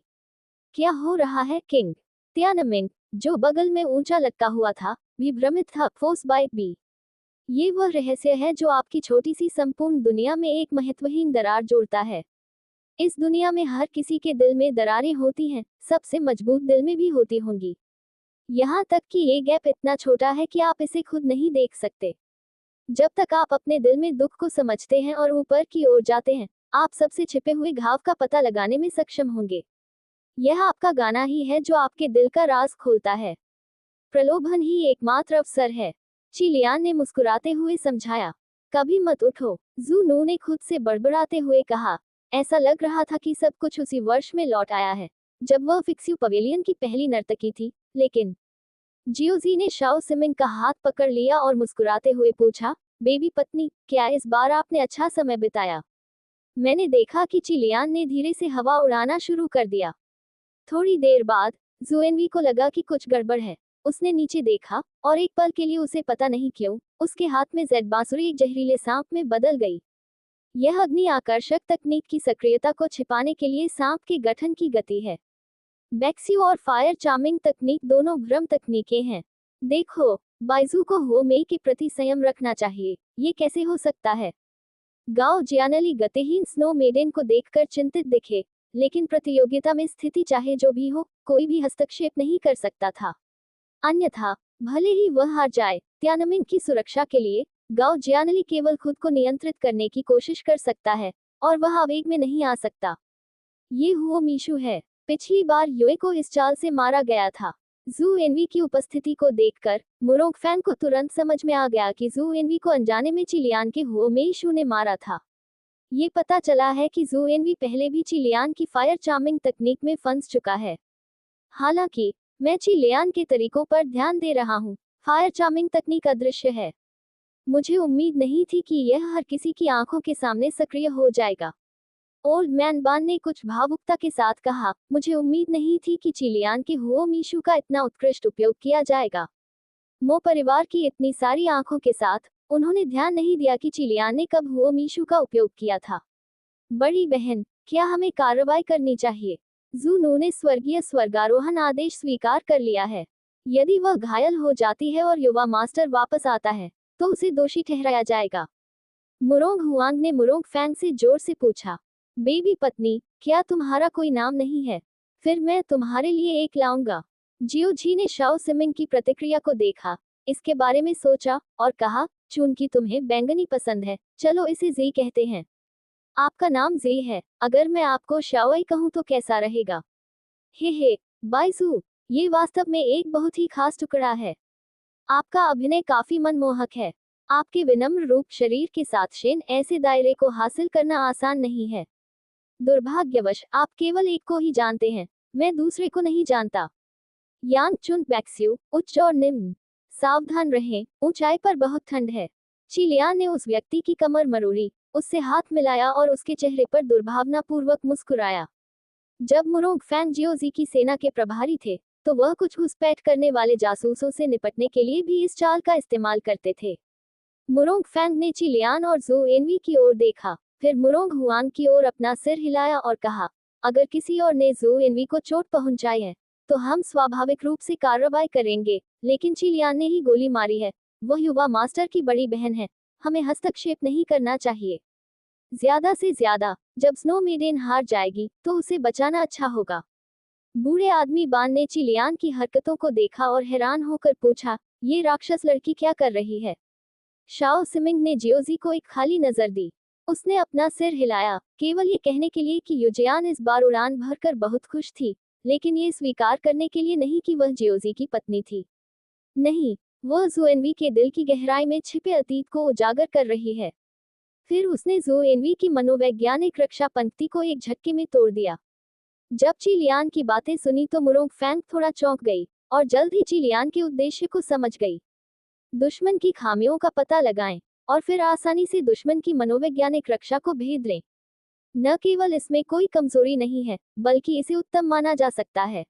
क्या हो रहा है किंग? तियानमिंग, जो बगल में ऊंचा लटका हुआ था, भी भ्रमित था। Force by b. ये वह रहस्य है जो आपकी छोटी सी संपूर्ण दुनिया में एक महत्वहीन दरार जोड़ता है। इस दुनिया में हर किसी के दिल में दरारें होती हैं, सबसे मजबूत दिल में भी होती होंगी। यहाँ तक कि ये गैप इतना छोटा है कि आप इसे खुद नहीं देख सकते। जब तक आप अपने दिल में दुख को समझते हैं और ऊपर की ओर जाते हैं, आप सबसे छिपे हुए घाव का पता लगाने में सक्षम होंगे। यह आपका गाना ही है जो आपके दिल का राज खोलता है। प्रलोभन ही एकमात्र अवसर है, चिलियान ने मुस्कुराते हुए समझाया। कभी मत उठो, जूनू ने खुद से बड़बड़ाते हुए कहा। ऐसा लग रहा था कि सब कुछ उसी वर्ष में लौट आया है, जब वह फिक्स्यू पवेलियन की पहली नर्तकी थी। लेकिन जियोजी ने शाओ सिमिंग का हाथ पकड़ लिया और मुस्कुराते हुए पूछा, बेबी पत्नी, क्या इस बार आपने अच्छा समय बिताया? मैंने देखा कि चिलियान ने धीरे से हवा उड़ाना शुरू कर दिया। थोड़ी देर बाद जुएनवी को लगा कि कुछ गड़बड़ है। उसने नीचे देखा, और एक पल के लिए उसे पता नहीं क्यों, उसके हाथ में जेड बांसुरी एक जहरीले सांप में बदल गई। यह अग्नि आकर्षक तकनीक की सक्रियता को छिपाने के लिए सांप के गठन की गति है। बैक्सियो और फायर चार्मिंग तकनीक दोनों भ्रम तकनीकें हैं। देखो, बाइजू को हो मेई के प्रति संयम रखना चाहिए। ये कैसे हो सकता है? गाओ जियानली गतिहीन स्नो मेडेन को देखकर चिंतित दिखे, लेकिन प्रतियोगिता में स्थिति चाहे जो भी हो, कोई भी हस्तक्षेप नहीं कर सकता था। अन्यथा, भले ही वह हार जाए, तियानमिन की सुरक्षा के लिए गाओ जियानली केवल खुद को नियंत्रित करने की कोशिश कर सकता है, और वह आवेग में नहीं आ सकता। ये हुओ मीशु है। पिछली बार युए को इस चाल से मारा गया था। जू एनवी की उपस्थिति को देखकर मुरोंग फैन को तुरंत समझ में आ गया कि जू एनवी को अनजाने में चिलियान के हुओ मीशु ने मारा था। ये पता चला है कि जू एनवी पहले भी चिलियान की फायर चार्मिंग तकनीक में फंस चुका है। हालांकि मैं चिलियान के तरीकों पर ध्यान दे रहा हूँ। फायर चार्मिंग तकनीक अदृश्य है। मुझे उम्मीद नहीं थी कि यह हर किसी की आंखों के सामने सक्रिय हो जाएगा। ओल्ड मैन बान ने कुछ भावुकता के साथ कहा, मुझे उम्मीद नहीं थी कि चिलियान के हुओ मीशु का इतना उत्कृष्ट उपयोग किया जाएगा। मो परिवार की इतनी सारी आंखों के साथ, उन्होंने ध्यान नहीं दिया कि चिलियान ने कब हुओ मीशु का उपयोग किया था। बड़ी बहन, क्या हमें कार्रवाई करनी चाहिए? जूनू ने स्वर्गीय स्वर्गारोहण आदेश स्वीकार कर लिया है। यदि वह घायल हो जाती है और युवा मास्टर वापस आता है, तो उसे दोषी ठहराया जाएगा। मुरोंग हुआंग ने मुरोंग फैंग से जोर से पूछा। बेबी पत्नी, क्या तुम्हारा कोई नाम नहीं है? फिर मैं तुम्हारे लिए एक लाऊंगा। जियो जी ने शाओ सिमिंग की प्रतिक्रिया को देखा, इसके बारे में सोचा, और कहा, चूंकि तुम्हें बैंगनी पसंद है, चलो इसे जी कहते हैं। आपका नाम जी है, अगर मैं आपको शाओई कहूँ तो कैसा रहेगा? हे, बाइजू, ये वास्तव में एक बहुत ही खास टुकड़ा है। आपका अभिनय काफी मनमोहक है। आपके विनम्र रूप शरीर के साथ शेन ऐसे दायरे को हासिल करना आसान नहीं है। दुर्भाग्यवश आप केवल एक को ही जानते हैं, मैं दूसरे को नहीं जानता। यांग चुन बैक्स्यू, उच्च और निम्न। सावधान रहें, ऊंचाई पर बहुत ठंड है। चिलियान ने उस व्यक्ति की कमर मरोड़ी, उससे हाथ मिलाया और उसके चेहरे पर दुर्भावनापूर्वक मुस्कुराया। जब मुरोंग फैंग जियोजी की सेना के प्रभारी थे, तो वह कुछ घुसपैठ करने वाले जासूसों से निपटने के लिए भी इस चाल का इस्तेमाल करते थे। मुरोंग फैंग ने चिलियान और जू एनवी की ओर देखा, फिर मुरोंग हुआन की ओर अपना सिर हिलाया और कहा, अगर किसी और ने जू एनवी को चोट पहुंचाई है तो हम स्वाभाविक रूप से कार्रवाई करेंगे, लेकिन चिलियान ने ही गोली मारी है। वह युवा मास्टर की बड़ी बहन है, हमें हस्तक्षेप नहीं करना चाहिए। ज्यादा से ज्यादा जब स्नो मेडेन हार जाएगी तो उसे बचाना अच्छा होगा। बूढ़े आदमी बान ने चिलियान की हरकतों को देखा और हैरान होकर पूछा, ये राक्षस लड़की क्या कर रही है? शाओ सिमिंग ने जियोजी को एक खाली नजर दी। उसने अपना सिर हिलाया, केवल ये कहने के लिए कि युजियान इस बार उड़ान भरकर बहुत खुश थी, लेकिन ये स्वीकार करने के लिए नहीं कि वह जियोजी की पत्नी थी। नहीं, वह जुएनवी के दिल की गहराई में छिपे अतीत को उजागर कर रही है। फिर उसने जुएनवी की मनोवैज्ञानिक रक्षा पंक्ति को एक झटके में तोड़ दिया। जब चिलियान की बातें सुनी तो मुरोंग फैंग थोड़ा चौंक गई और जल्द ही चिलियान के उद्देश्य को समझ गई। दुश्मन की खामियों का पता लगाएं और फिर आसानी से दुश्मन की मनोवैज्ञानिक रक्षा को भेद दें। न केवल इसमें कोई कमजोरी नहीं है, बल्कि इसे उत्तम माना जा सकता है।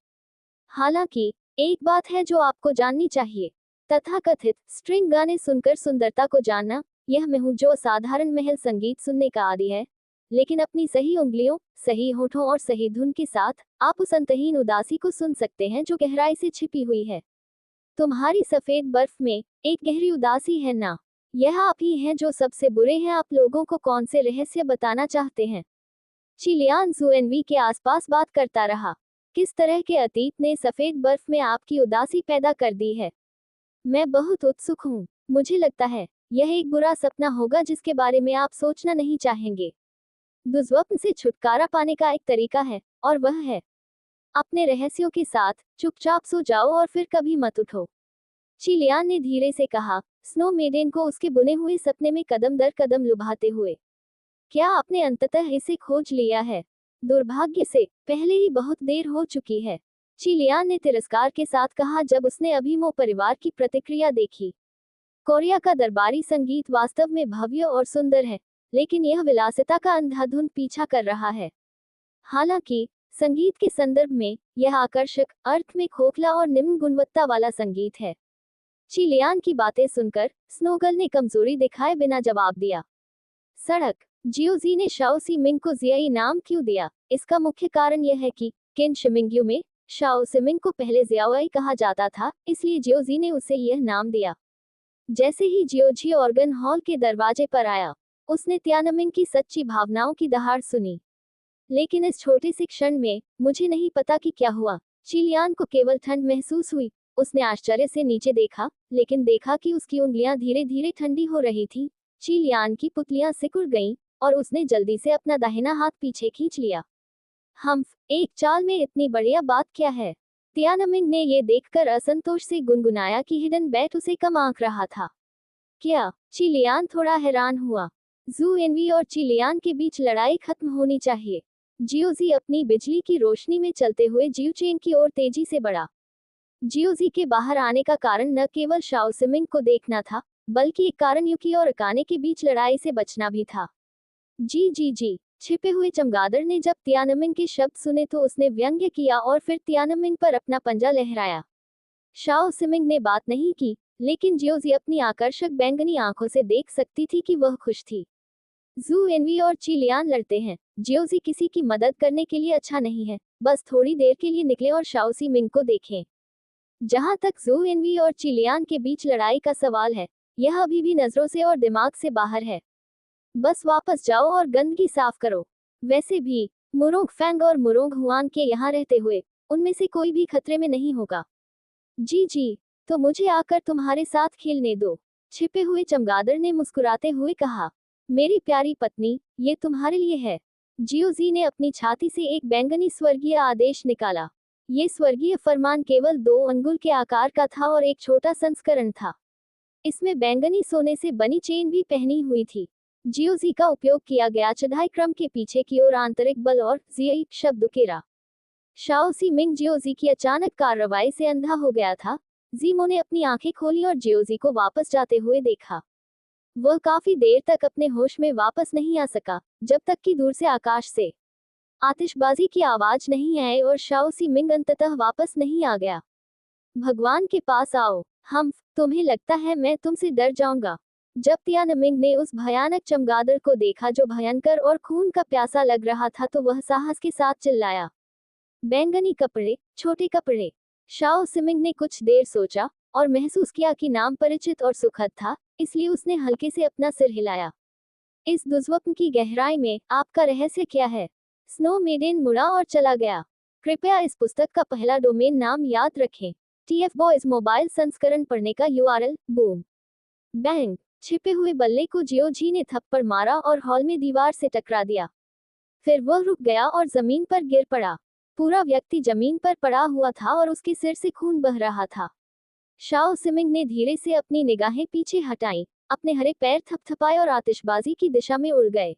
हालांकि एक बात है जो आपको जाननी चाहिए, तथाकथित स्ट्रिंग गाने सुनकर सुंदरता को जानना, यह मैं हूं जो असाधारण महल संगीत सुनने का आदी है, लेकिन अपनी सही उंगलियों, सही होठों और सही धुन के साथ आप उस अंतहीन उदासी को सुन सकते हैं जो गहराई से छिपी हुई है। तुम्हारी सफेद बर्फ में एक गहरी उदासी है ना? यह आप ही हैं जो सबसे बुरे हैं। आप लोगों को कौन से रहस्य बताना चाहते हैं? चिलियान जुएनवी के आसपास बात करता रहा। किस तरह के अतीत ने सफेद बर्फ में आपकी उदासी पैदा कर दी है? मैं बहुत उत्सुक हूँ। मुझे लगता है यह एक बुरा सपना होगा जिसके बारे में आप सोचना नहीं चाहेंगे। दुर्स्वप्न से छुटकारा पाने का एक तरीका है, और वह है अपने रहस्यों के साथ चुपचाप सो जाओ और फिर कभी मत उठो। चिलियान ने धीरे से कहा, स्नो मेडेन को उसके बुने हुए सपने में कदम दर कदम लुभाते हुए। क्या आपने अंततः इसे खोज लिया है? दुर्भाग्य से पहले ही बहुत देर हो चुकी है, चिलियान ने तिरस्कार के साथ कहा जब उसने अभिमो परिवार की प्रतिक्रिया देखी। कोरिया का दरबारी संगीत वास्तव में भव्य और सुंदर है, लेकिन यह विलासिता का अंधाधुंध पीछा कर रहा है। हालांकि संगीत के संदर्भ में यह आकर्षक, अर्थ में खोखला और निम्न गुणवत्ता वाला संगीत है। चिलियान की बातें सुनकर स्नोगल ने कमजोरी दिखाए बिना जवाब दिया। सड़क। जियोजी ने शाओ सिमिंग को जियाई नाम क्यों दिया? इसका मुख्य कारण यह है कि किन शिमिंग्यू में शाओ सिमिंग को पहले जियाओई कहा जाता था, इसलिए जियोजी ने उसे यह नाम दिया। जैसे ही जियोजी ऑर्गन हॉल के दरवाजे पर आया, उसने तियानमिंग की सच्ची भावनाओं की दहाड़ सुनी। लेकिन इस छोटे से क्षण में मुझे नहीं पता कि क्या हुआ। चिलियान को केवल ठंड महसूस हुई। उसने आश्चर्य से नीचे देखा, लेकिन देखा कि उसकी उंगलियां धीरे धीरे ठंडी हो रही थीं। चिलियान की पुतलियां सिकुड़ गईं और उसने जल्दी से अपना दाहिना हाथ पीछे खींच लिया। हम्फ, एक चाल में इतनी बढ़िया बात क्या है? तियानमिंग ने ये देखकर असंतोष से गुनगुनाया कि हिडन बैट उसे कम आंक रहा था। क्या? चिलियान थोड़ा हैरान हुआ। जू एनवी और चिलियान के बीच लड़ाई खत्म होनी चाहिए। जियोजी अपनी बिजली की रोशनी में चलते हुए जियोचेन की ओर तेजी से बढ़ा। जियोजी के बाहर आने का कारण न केवल शाओ सिमिंग को देखना था, बल्कि एक कारण युकी और अकाने के बीच लड़ाई से बचना भी था। जी। छिपे हुए चमगादड़ ने जब तियानमिंग के शब्द सुने तो उसने व्यंग्य किया और फिर तियानमिंग पर अपना पंजा लहराया। शाओ सिमिंग ने बात नहीं की, लेकिन जियोजी अपनी आकर्षक बैंगनी आंखों से देख सकती थी कि वह खुश थी। जू एनवी और चिलियान लड़ते हैं। जियोजी किसी की मदद करने के लिए अच्छा नहीं है। बस थोड़ी देर के लिए निकले और शाओ सिमिंग को देखें। जहां तक जू एनवी और चिलियान के बीच लड़ाई का सवाल है, यह अभी भी नजरों से और दिमाग से बाहर है। बस वापस जाओ और गंदगी साफ करो। वैसे भी मुरोंग फैंग और मुरोंग हुआन के यहाँ रहते हुए उनमें से कोई भी खतरे में नहीं होगा। जी, तो मुझे आकर तुम्हारे साथ खेलने दो, छिपे हुए चमगादड़ ने मुस्कुराते हुए कहा। मेरी प्यारी पत्नी, ये तुम्हारे लिए है। जियोजी ने अपनी छाती से एक बैंगनी स्वर्गीय आदेश निकाला। ये स्वर्गीय फरमान केवल 2 अंगुल के आकार का था और एक छोटा संस्करण था। इसमें बैंगनी सोने से बनी चेन भी पहनी हुई थी। जियोजी का उपयोग किया गया चढ़ाई क्रम के पीछे की ओर आंतरिक बल और जियाई शब्द उकेरा। शाओ सिमिंग जियोजी की अचानक कार्रवाई से अंधा हो गया था। जीमो ने अपनी आंखें खोली और जियोजी को वापस जाते हुए देखा। वह काफी देर तक अपने होश में वापस नहीं आ सका, जब तक कि दूर से आकाश से आतिशबाजी की आवाज नहीं आई और शाओ सिमिंग अंततः वापस नहीं आ गया। भगवान के पास आओ। तुम्हें लगता है मैं तुमसे डर जाऊंगा? जब तियानमिंग ने उस भयानक चमगादड़ को देखा जो भयंकर और खून का प्यासा लग रहा था तो वह साहस के साथ चिल्लाया, बैंगनी कपड़े, छोटे कपड़े। शाओ सिमिंग ने कुछ देर सोचा और महसूस किया कि नाम परिचित और सुखद था, इसलिए उसने हल्के से अपना सिर हिलाया। इस दुष्स्वप्न की गहराई में आपका रहस्य क्या है? स्नो मेडेन मुड़ा और चला गया। कृपया इस पुस्तक का पहला डोमेन नाम याद रखें। TF बॉयज मोबाइल संस्करण पढ़ने का URL बूम बैंग। छिपे हुए बल्ले को जियोजी ने थप्पड़ मारा और हॉल में दीवार से टकरा दिया। फिर वह रुक गया और जमीन पर गिर पड़ा। पूरा व्यक्ति जमीन पर पड़ा हुआ था और उसके सिर से खून बह रहा था। शाओ सिमिंग ने धीरे से अपनी निगाहें पीछे हटाईं, अपने हरे पैर थपथपाए और आतिशबाजी की दिशा में उड़ गए।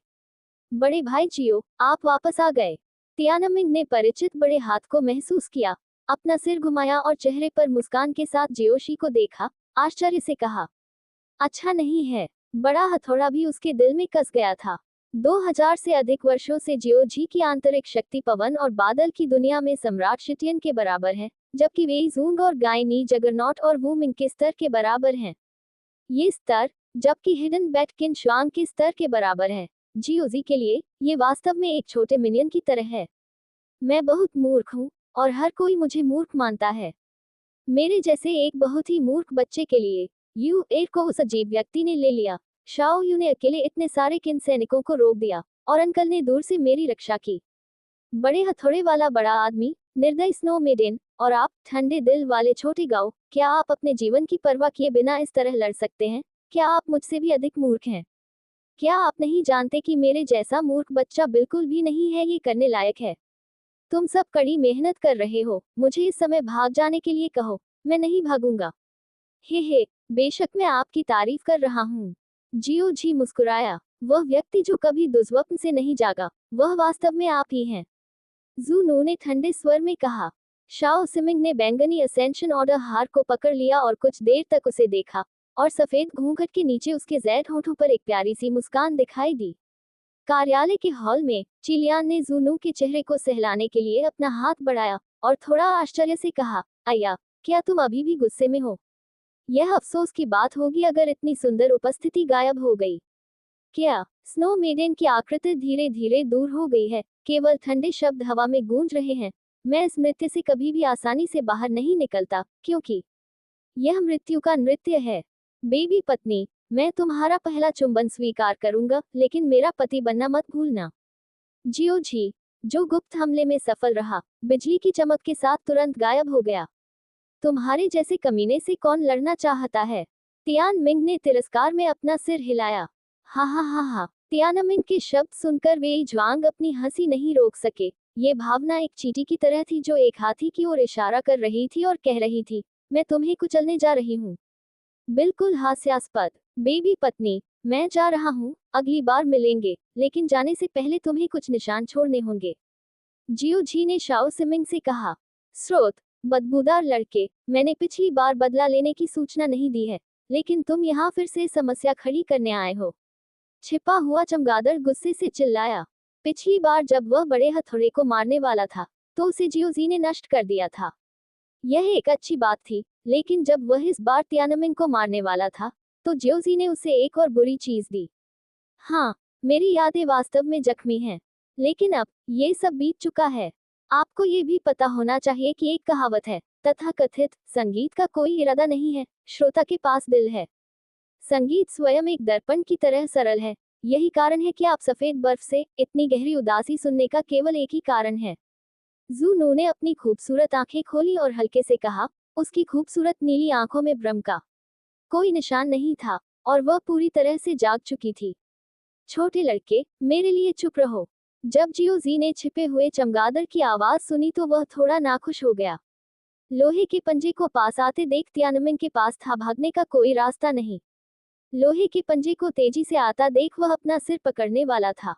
बड़े भाई जियो, आप वापस आ गए। तियानमिंग ने परिचित बड़े हाथ को महसूस किया, अपना सिर घुमाया और चेहरे पर मुस्कान के साथ जियोशी को देखा, आश्चर्य से कहा, अच्छा नहीं है। बड़ा हथौड़ा भी उसके दिल में कस गया था। 2000 से अधिक वर्षों से जियोजी की आंतरिक शक्ति पवन और बादल की दुनिया में सम्राट शिटियन के बराबर है, जबकि वे जूंग और गायनी जगरनॉट और वूमिंग के स्तर के बराबर हैं। ये स्तर, जबकि हिडन बैट किन श्वांग के स्तर के बराबर है। जियोजी के लिए ये वास्तव में एक छोटे मिनियन की तरह है। मैं बहुत मूर्ख हूँ और हर कोई मुझे मूर्ख मानता है। मेरे जैसे एक बहुत ही मूर्ख बच्चे के लिए यू ए को उस अजीब व्यक्ति ने ले लिया। शाओ यू ने अकेले इतने सारे किन सैनिकों को रोक दिया और अंकल ने दूर से मेरी रक्षा की। बड़े हथौड़े वाला बड़ा आदमी, निर्दयी स्नो मेडेन, और आप ठंडे दिल वाले छोटे गांव, क्या आप अपने जीवन की परवाह किए बिना इस तरह लड़ सकते हैं? क्या आप मुझसे भी अधिक मूर्ख हैं? क्या आप नहीं जानते कि मेरे जैसा मूर्ख बच्चा बिल्कुल भी नहीं है ये करने लायक है? तुम सब कड़ी मेहनत कर रहे हो, मुझे इस समय भाग जाने के लिए कहो, मैं नहीं भागूंगा। हे, बेशक मैं आपकी तारीफ कर रहा हूँ। जियो जी मुस्कुराया। वह व्यक्ति जो कभी दुष्स्वप्न से नहीं जागा, वह वास्तव में आप ही हैं। जूनू ने ठंडे स्वर में कहा। शाओ सिमिंग ने बैंगनी असेंशन ऑर्डर हार को पकड़ लिया और कुछ देर तक उसे देखा, और सफेद घूंघट के नीचे उसके जैद होठों पर एक प्यारी सी मुस्कान दिखाई दी। कार्यालय के हॉल में चिलियान ने जूनू के चेहरे को सहलाने के लिए अपना हाथ बढ़ाया और थोड़ा आश्चर्य से कहा, अय्या, क्या तुम अभी भी गुस्से में हो? यह अफसोस की बात होगी अगर इतनी सुंदर उपस्थिति गायब हो गई। क्या? स्नो मेडेन की आकृति धीरे धीरे दूर हो गई है, केवल ठंडे शब्द हवा में गूंज रहे हैं। मैं इस नृत्य से कभी भी आसानी से बाहर नहीं निकलता, क्योंकि यह मृत्यु का नृत्य है। बेबी पत्नी, मैं तुम्हारा पहला चुंबन स्वीकार करूंगा, लेकिन मेरा पति बनना मत भूलना। जियो जी, जो गुप्त हमले में सफल रहा, बिजली की चमक के साथ तुरंत गायब हो गया। तुम्हारे जैसे कमीने से कौन लड़ना चाहता है? तियानमिंग ने तिरस्कार में अपना सिर हिलाया। हा। तियानमिंग के शब्द सुनकर वेई ज्वांग अपनी हंसी नहीं रोक सके। ये भावना एक चींटी की तरह थी जो एक हाथी की ओर इशारा कर रही थी और कह रही थी, मैं तुम्हें कुचलने जा रही हूँ। बिल्कुल हास्यास्पद। बेबी पत्नी, मैं जा रहा हूँ, अगली बार मिलेंगे, लेकिन जाने से पहले तुम्हें कुछ निशान छोड़ने होंगे। जियो जी ने शाओ सिमिंग से कहा। स्रोत, बदबूदार लड़के, मैंने पिछली बार बदला लेने की सूचना नहीं दी है, लेकिन तुम यहाँ फिर से समस्या खड़ी करने आए हो। छिपा हुआ चमगादड़ गुस्से से चिल्लाया। पिछली बार जब वह बड़े हथौड़े को मारने वाला था, तो उसे जियोजी ने नष्ट कर दिया था। यह एक अच्छी बात थी, लेकिन जब वह इस बार तियानमिंग को मारने वाला था, तो जियोजी ने उसे एक और बुरी चीज दी। हाँ, मेरी यादें वास्तव में जख्मी हैं, लेकिन अब ये सब बीत चुका है। आपको ये भी पता होना चाहिए कि एक कहावत है, तथाकथित, संगीत का कोई इरादा नहीं है, श्रोता के पास दिल है। संगीत स्वयं एक दर्पण की तरह सरल है। यही कारण है कि आप सफेद बर्फ से इतनी गहरी उदासी सुनने का केवल एक ही कारण है। जूनू ने अपनी खूबसूरत आंखें खोली और हल्के से कहा, उसकी खूबसूरत नीली आंखों में भ्रम का कोई निशान नहीं था, और वह पूरी तरह से जाग चुकी थी। छोटे लड़के, मेरे लिए चुप रहो। जब जियोजी ने छिपे हुए चमगादड़ की आवाज सुनी तो वह थोड़ा नाखुश हो गया। लोहे के पंजे को पास आते देख तियानमिंग के पास था भागने का कोई रास्ता नहीं। लोहे के पंजे को तेजी से आता देख वह अपना सिर पकड़ने वाला था।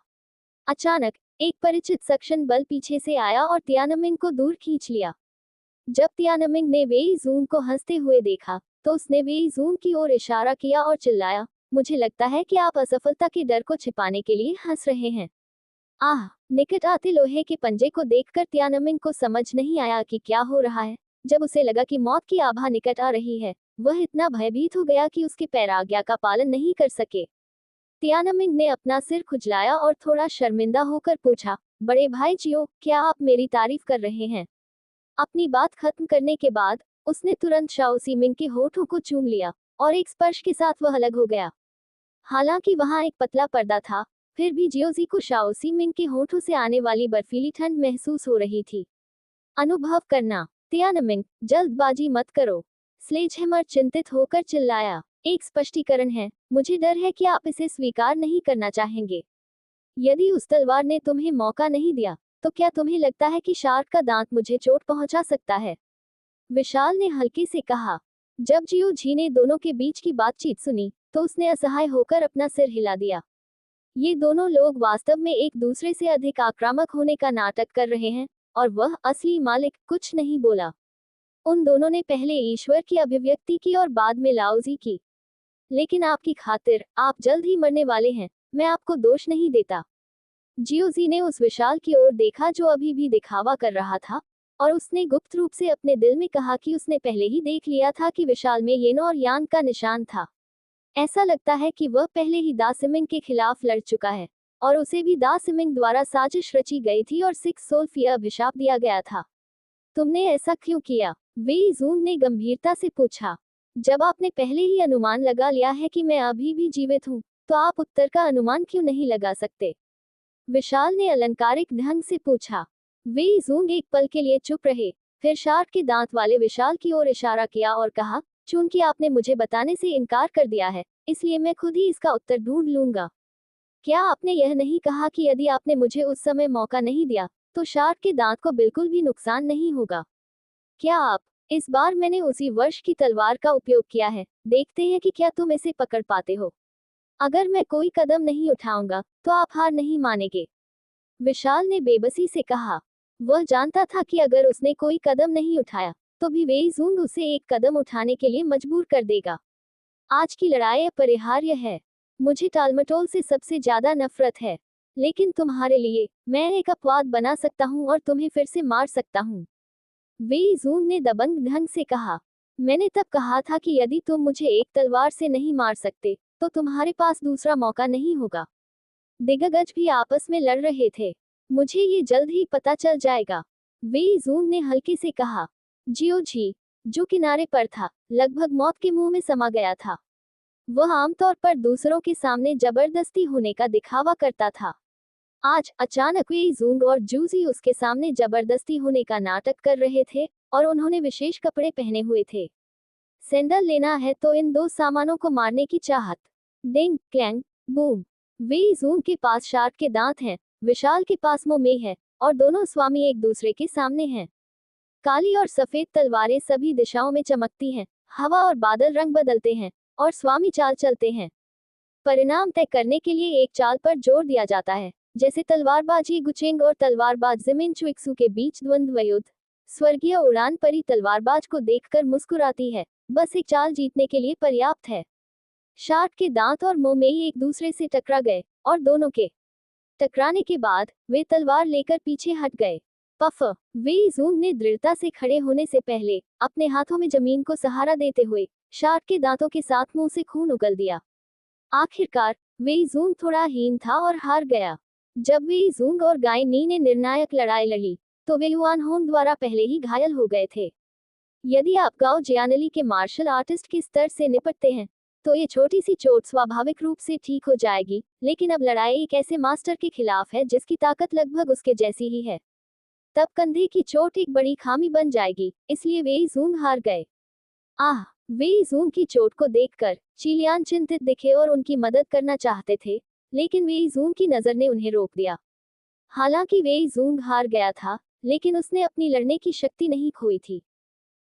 अचानक एक परिचित सक्शन बल पीछे से आया और तियानमिंग को दूर खींच लिया। जब तियानमिंग ने वेई जून को हंसते हुए देखा, तो उसने वेई जून की ओर इशारा किया और चिल्लाया, मुझे लगता है कि आप असफलता के डर को छिपाने के लिए हंस रहे हैं। आह! निकट आते लोहे के पंजे को देखकर तियानमिंग को समझ नहीं आया कि क्या हो रहा है। जब उसे लगा कि मौत की आभा निकट आ रही है, वह इतना भयभीत हो गया कि उसके पैर आज्ञा का पालन नहीं कर सके। तियानमिंग ने अपना सिर खुजलाया और थोड़ा शर्मिंदा होकर पूछा, बड़े भाई जियो, क्या आप मेरी तारीफ कर रहे हैं? अपनी बात खत्म करने के बाद उसने तुरंत शाओ सीमिंग के होठों को चूम लिया और एक स्पर्श के साथ वह अलग हो गया। हालांकि वहां एक पतला पर्दा था, फिर भी जियोजी को शाओ सीमिंग के होठों से आने वाली बर्फीली ठंड महसूस हो रही थी। अनुभव करना। तियानमिंग, जल्दबाजी मत करो। स्लेजहैमर चिंतित होकर चिल्लाया। एक स्पष्टीकरण है, मुझे डर है कि आप इसे स्वीकार नहीं करना चाहेंगे। यदि उस तलवार ने तुम्हें मौका नहीं दिया, तो क्या तुम्हें लगता है कि शार्क का दांत मुझे चोट पहुंचा सकता है? विशाल ने हल्के से कहा। जब जियो जी ने दोनों के बीच की बातचीत सुनी, तो उसने असहाय होकर अपना सिर हिला दिया। ये दोनों लोग वास्तव में एक दूसरे से अधिक आक्रामक होने का नाटक कर रहे हैं, और वह असली मालिक कुछ नहीं बोला। उन दोनों ने पहले ईश्वर की अभिव्यक्ति की और बाद में लाओजी की। लेकिन आपकी खातिर, आप जल्द ही मरने वाले हैं, मैं आपको दोष नहीं देता। जियोजी ने उस विशाल की ओर देखा जो अभी भी दिखावा कर रहा था, और उसने गुप्त रूप से अपने दिल में कहा कि उसने पहले ही देख लिया था कि विशाल में येन और यांग का निशान था। ऐसा लगता है कि वह पहले ही दा सिमिंग के खिलाफ लड़ चुका है, और उसे भी दा सिमिंग द्वारा साजिश रची गई थी और सिक्स सोल्फिया अभिशाप दिया गया था। तुमने ऐसा क्यों किया? वेई जूंग ने गंभीरता से पूछा। जब आपने पहले ही अनुमान लगा लिया है कि मैं अभी भी जीवित हूँ, तो आप उत्तर का अनुमान क्यों नहीं लगा सकते? विशाल ने अलंकारिक ढंग से पूछा। वेई जूंग एक पल के लिए चुप रहे, फिर शार्क के दांत वाले विशाल की ओर इशारा किया और कहा, चूंकि आपने मुझे बताने से इनकार कर दिया है, इसलिए मैं खुद ही इसका उत्तर ढूंढ लूंगा। क्या आपने यह नहीं कहा कि यदि आपने मुझे उस समय मौका नहीं दिया, तो शार्क के दांत को बिल्कुल भी नुकसान नहीं होगा? क्या आप? इस बार मैंने उसी वर्ष की तलवार का उपयोग किया है, देखते हैं कि क्या तुम इसे पकड़ पाते हो। अगर मैं कोई कदम नहीं उठाऊंगा, तो आप हार नहीं मानेंगे। विशाल ने बेबसी से कहा। वह जानता था कि अगर उसने कोई कदम नहीं उठाया, तो भी वेई जूंग उसे एक कदम उठाने के लिए मजबूर कर देगा। आज की लड़ाई अपरिहार्य है। मुझे टालमटोल से सबसे ज्यादा नफरत है, लेकिन तुम्हारे लिए मैं एक अपवाद बना सकता हूँ और तुम्हें फिर से मार सकता हूँ। वेई जूंग ने दबंग ढंग से कहा। मैंने तब कहा था कि यदि तुम मुझे एक तलवार से नहीं मार सकते, तो तुम्हारे पास दूसरा मौका नहीं होगा। दिग्गज भी आपस में लड़ रहे थे। मुझे ये जल्द ही पता चल जाएगा। वेई जूंग ने हल्के से कहा। जियो जी, जो किनारे पर था, लगभग मौत के मुंह में समा गया था। वह आमतौर पर दूसरों के सामने जबरदस्ती होने का दिखावा करता था। आज अचानक वेई जूंग और जूजी उसके सामने जबरदस्ती होने का नाटक कर रहे थे, और उन्होंने विशेष कपड़े पहने हुए थे। सैंडल लेना है तो इन दो सामानों को मारने की चाहत। डिंग क्लैंग बूम। वेई जूंग के पास शार्क के दांत हैं, विशाल के पास मोमेई है, और दोनों स्वामी एक दूसरे के सामने हैं। काली और सफेद तलवारें सभी दिशाओं में चमकती हैं, हवा और बादल रंग बदलते हैं, और स्वामी चाल चलते हैं। परिणाम तय करने के लिए एक चाल पर जोर दिया जाता है, जैसे तलवारबाजी गुचेंग और तलवारबाज जिमिन चुइक्सू के बीच द्वंद्व युद्ध। स्वर्गीय उड़ान परी तलवारबाज को देखकर मुस्कुराती है, बस एक चाल जीतने के लिए पर्याप्त है। शार्क के दांत और मोमेई एक दूसरे से टकरा गए, और दोनों के टकराने के बाद वे तलवार लेकर पीछे हट गए। पफ। वेई जूंग ने दृढ़ता से खड़े होने से पहले अपने हाथों में जमीन को सहारा देते हुए शार्क के दांतों के साथ मुंह से खून उगल दिया। आखिरकार वेई जूंग थोड़ा हीन था और हार गया। जब वेई जूंग और गाय नी ने निर्णायक लड़ाई लड़ी, तो वे युआन होंग द्वारा पहले ही घायल हो गए थे। यदि आप गाओ जियानली के मार्शल आर्टिस्ट के स्तर से निपटते हैं, तो ये छोटी सी चोट स्वाभाविक रूप से ठीक हो जाएगी, लेकिन अब लड़ाई एक ऐसे मास्टर के खिलाफ है जिसकी ताकत लगभग उसके जैसी ही है। तब कंधे की चोट एक बड़ी खामी बन जाएगी, इसलिए वेई जूंग हार गए। आह। वेई जूंग की चोट को देखकर चिलियान चिंतित दिखे और उनकी मदद करना चाहते थे, लेकिन वेई जूंग की नजर ने उन्हें रोक दिया। हालांकि वेई जूंग हार गया था, लेकिन उसने अपनी लड़ने की शक्ति नहीं खोई थी।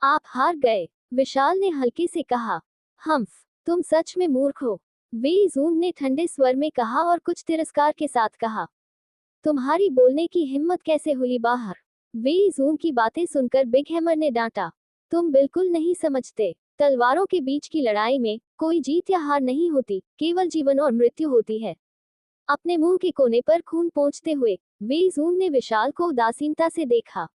आप हार गए, विशाल ने हल्के से कहा। हम्फ, तुम सच में मूर्ख हो, वेई जूंग ने ठंडे स्वर में कहा और कुछ तिरस्कार के साथ कहा। तुम्हारी बोलने की हिम्मत कैसे हुई बाहर? वेई जूंग की बातें सुनकर बिग हैमर ने डांटा। तुम बिल्कुल नहीं समझते। तलवारों के बीच की लड़ाई में कोई जीत या हार नहीं होती, केवल जीवन और मृत्यु होती है। अपने मुंह के कोने पर खून पोंछते हुए वेई जूंग ने विशाल को उदासीनता से देखा।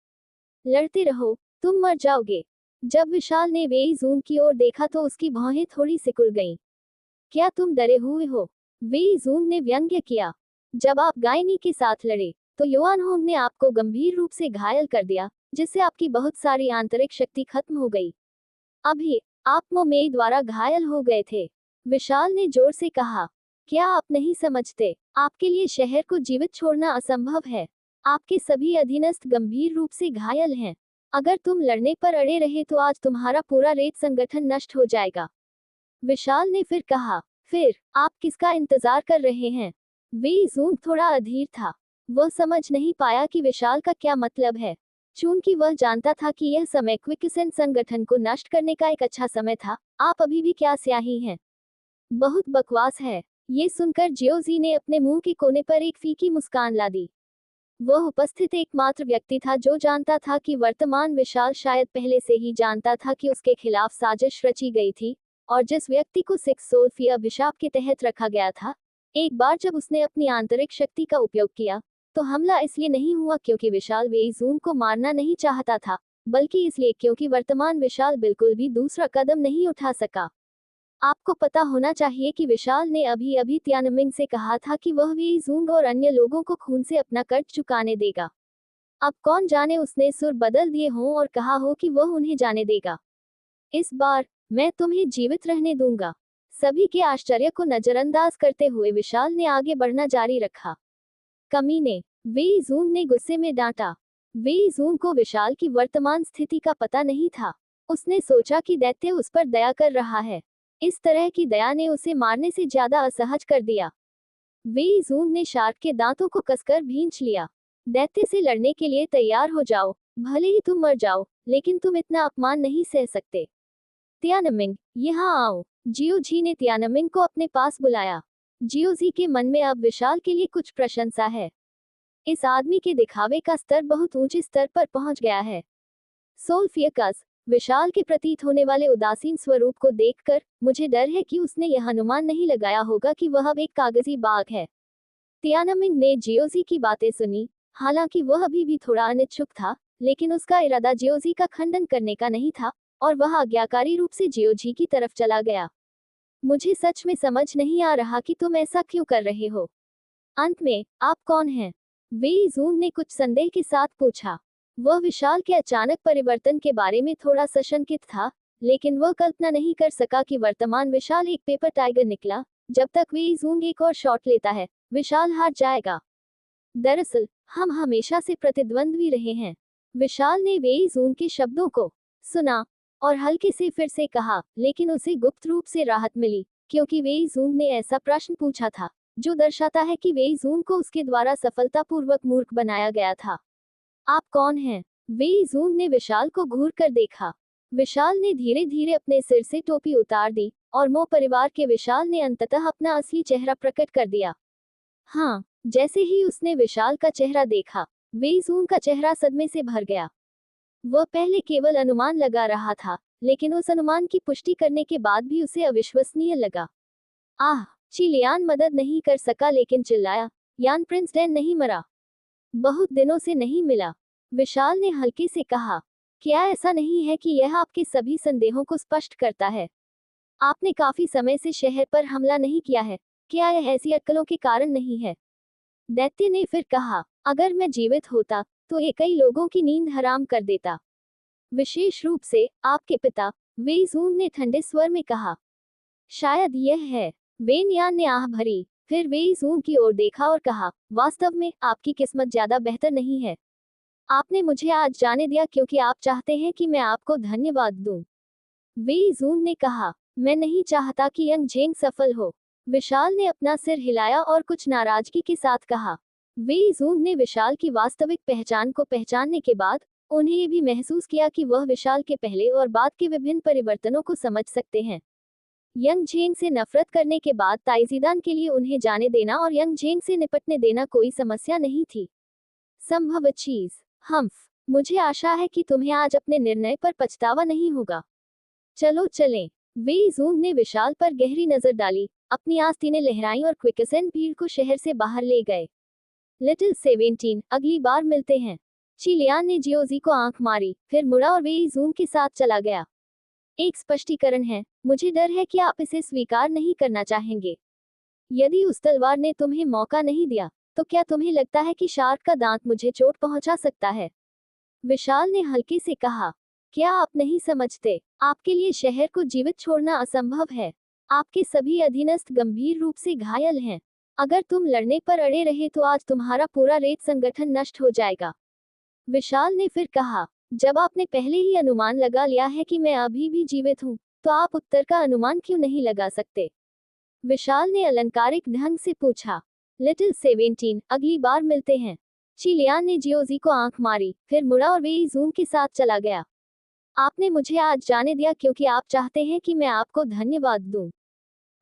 लड़ते रहो, तुम मर जाओगे। जब विशाल ने वेई जून की ओर देखा तो उसकी भौहें थोड़ी सिकुड़ गईं। क्या तुम डरे हुए हो? वेई जून ने व्यंग्य किया। जब आप गायनी के साथ लड़े तो युआन होंग ने आपको गंभीर रूप से घायल कर दिया, जिससे आपकी बहुत सारी आंतरिक शक्ति खत्म हो गई। अभी आप मोमेई द्वारा घायल हो गए थे। विशाल ने जोर से कहा। क्या आप नहीं समझते? आपके लिए शहर को जीवित छोड़ना असंभव है। आपके सभी अधीनस्थ गंभीर रूप से घायल हैं। अगर तुम लड़ने पर अड़े रहे तो आज तुम्हारा पूरा रेत संगठन नष्ट हो जाएगा। विशाल ने फिर कहा। फिर आप किसका इंतजार कर रहे हैं? वेई जून थोड़ा अधीर था। वह समझ नहीं पाया कि विशाल का क्या मतलब है। चूंकि वह जानता था कि यह समय क्विकसेंट संगठन को नष्ट करने का एक अच्छा समय था। आप अभी भी क्या स्याही हैं? बहुत बकवास है। ये सुनकर जियोजी ने अपने मुंह के कोने पर एक फीकी मुस्कान ला दी। वह उपस्थित एकमात्र व्यक्ति था जो जानता था कि वर्तमान विशाल शायद पहले से ही जानता था कि उसके खिलाफ साजिश रची गई थी, और जिस व्यक्ति को सिक्स सोल्फिया अभिशाप के तहत रखा गया था। एक बार जब उसने अपनी आंतरिक शक्ति का उपयोग किया तो हमला इसलिए नहीं हुआ क्योंकि विशाल वेई जून को मारना नहीं चाहता था, बल्कि इसलिए क्योंकि वर्तमान विशाल बिल्कुल भी दूसरा कदम नहीं उठा सका। आपको पता होना चाहिए कि विशाल ने अभी अभी तियानमिंग से कहा था कि वह वेई जून और अन्य लोगों को खून से अपना कर्ज चुकाने देगा। अब कौन जाने उसने सुर बदल दिए हों और कहा हो कि वह उन्हें जाने देगा। इस बार मैं तुम्हें जीवित रहने दूंगा। सभी के आश्चर्य को नजरअंदाज करते हुए विशाल ने आगे बढ़ना जारी रखा। कमीने, वेई जून ने गुस्से में डांटा। वेई जून को विशाल की वर्तमान स्थिति का पता नहीं था। उसने सोचा कि दैत्य उस पर दया कर रहा है। इस तरह की दया ने उसे मारने से ज्यादा असहज कर दिया। वेई जून ने शार्क के दांतों को कसकर भींच लिया। दैत्य से लड़ने के लिए तैयार हो जाओ। भले ही तुम मर जाओ, लेकिन तुम इतना अपमान नहीं सह सकते। तियानमिंग, यहाँ आओ। जियोजी ने तियानमिंग को अपने पास बुलाया। जियोजी के मन में अब विशाल के लिए कुछ प्रशंसा है। इस आदमी के दिखावे का स्तर बहुत ऊंचे स्तर पर पहुंच गया है। सोल्फियकस, विशाल के प्रतीत होने वाले उदासीन स्वरूप को देखकर मुझे डर है कि उसने यह अनुमान नहीं लगाया होगा कि वह अब एक कागजी बाग है। तियानमिंग ने जियोजी की बातें सुनी। हालांकि वह अभी भी थोड़ा अनिच्छुक था, लेकिन उसका इरादा जियोजी का खंडन करने का नहीं था, और वह आज्ञाकारी रूप से जियोजी की तरफ चला गया। मुझे सच में समझ नहीं आ रहा कि तुम ऐसा क्यों कर रहे हो। अंत में आप कौन हैं? वेई जून ने कुछ संदेह के साथ पूछा। वह विशाल के अचानक परिवर्तन के बारे में थोड़ा सशंकित था, लेकिन वह कल्पना नहीं कर सका कि वर्तमान विशाल एक पेपर टाइगर निकला। जब तक वेई जून एक और शॉट लेता है, विशाल हार जाएगा। दरअसल हम हमेशा से प्रतिद्वंद्वी रहे हैं। विशाल ने वेई जून के शब्दों को सुना और हल्के से फिर से कहा, लेकिन उसे गुप्त रूप से राहत मिली, क्योंकि वेई जून ने ऐसा प्रश्न पूछा था जो दर्शाता है कि वेई जून को उसके द्वारा सफलतापूर्वक मूर्ख बनाया गया था। आप कौन हैं? वेई जून ने विशाल को घूर कर देखा। विशाल ने धीरे धीरे अपने सिर से टोपी उतार दी, और मो परिवार के विशाल ने अंततः अपना असली चेहरा प्रकट कर दिया। हाँ, जैसे ही उसने विशाल का चेहरा देखा, वेई जून का चेहरा सदमे से भर गया। वह पहले केवल अनुमान लगा रहा था, लेकिन उस अनुमान की पुष्टि करने के बाद भी उसे अविश्वसनीय लगा। आह! चिलियान मदद नहीं कर सका लेकिन चिल्लाया, यान प्रिंस डैन नहीं मरा। बहुत दिनों से नहीं मिला। विशाल ने हल्के से कहा। क्या ऐसा नहीं है कि यह आपके सभी संदेहों को स्पष्ट करता है? आपने काफी समय से शहर पर हमला नहीं किया है। क्या यह ऐसी अटकलों के कारण नहीं है? दैत्य ने फिर कहा, अगर मैं जीवित होता तो ये कई लोगों की नींद हराम कर देता। विशेष रूप से आपके पिता, वेई जून ने ठंडे स्वर में कहा। शायद यह है। वेन यान ने आह भरी, फिर वेई जून की ओर देखा और कहा, वास्तव में आपकी किस्मत ज्यादा बेहतर नहीं है। आपने मुझे आज जाने दिया क्योंकि आप चाहते हैं कि मैं आपको धन्यवाद दूं। वेई जून ने कहा, मैं नहीं चाहता कि यंग झेंग सफल हो। विशाल ने अपना सिर हिलाया और कुछ नाराजगी के साथ कहा। वेई जून ने विशाल की वास्तविक पहचान को पहचानने के बाद उन्हें ये भी महसूस किया कि वह विशाल के पहले और बाद के विभिन्न परिवर्तनों को समझ सकते हैं। यंग झेंग से नफरत करने के बाद ताइजीदान के लिए उन्हें जाने देना और यंग झेंग से निपटने देना कोई समस्या नहीं थी। संभव चीज। हम्फ, मुझे आशा है कि तुम्हें आज अपने निर्णय पर पछतावा नहीं होगा। चलो चलें। वेई जून ने विशाल पर गहरी नजर डाली, अपनी आस्तीनें लहराई और क्विकसेंट भीड़ को शहर से बाहर ले गए। लिटिल 17, अगली बार मिलते हैं। चिलियान ने जियोजी को आंख मारी, फिर मुड़ा और वेई जूंग के साथ चला गया। एक स्पष्टीकरण है, मुझे डर है कि आप इसे स्वीकार नहीं करना चाहेंगे। यदि उस तलवार ने तुम्हें मौका नहीं दिया, तो क्या तुम्हें लगता है कि शार्क का दांत मुझे चोट पहुंचा सकता है? विशाल ने हल्के से कहा, क्या आप नहीं समझते, आपके लिए शहर को जीवित छोड़ना असंभव है। आपके सभी अधीनस्थ गंभीर रूप से घायल हैं। अगर तुम लड़ने पर अड़े रहे तो आज तुम्हारा पूरा रेत संगठन नष्ट हो जाएगा। विशाल ने फिर कहा, जब आपने पहले ही अनुमान लगा लिया है कि मैं अभी भी जीवित हूँ, तो आप उत्तर का अनुमान क्यों नहीं लगा सकते? विशाल ने अलंकारिक ढंग से पूछा। लिटिल 17, अगली बार मिलते हैं। चिलियान ने जियोजी को आंख मारी, फिर मुड़ा और वेई जूंग के साथ चला गया। आपने मुझे आज जाने दिया क्योंकि आप चाहते हैं कि मैं आपको धन्यवाद दूं।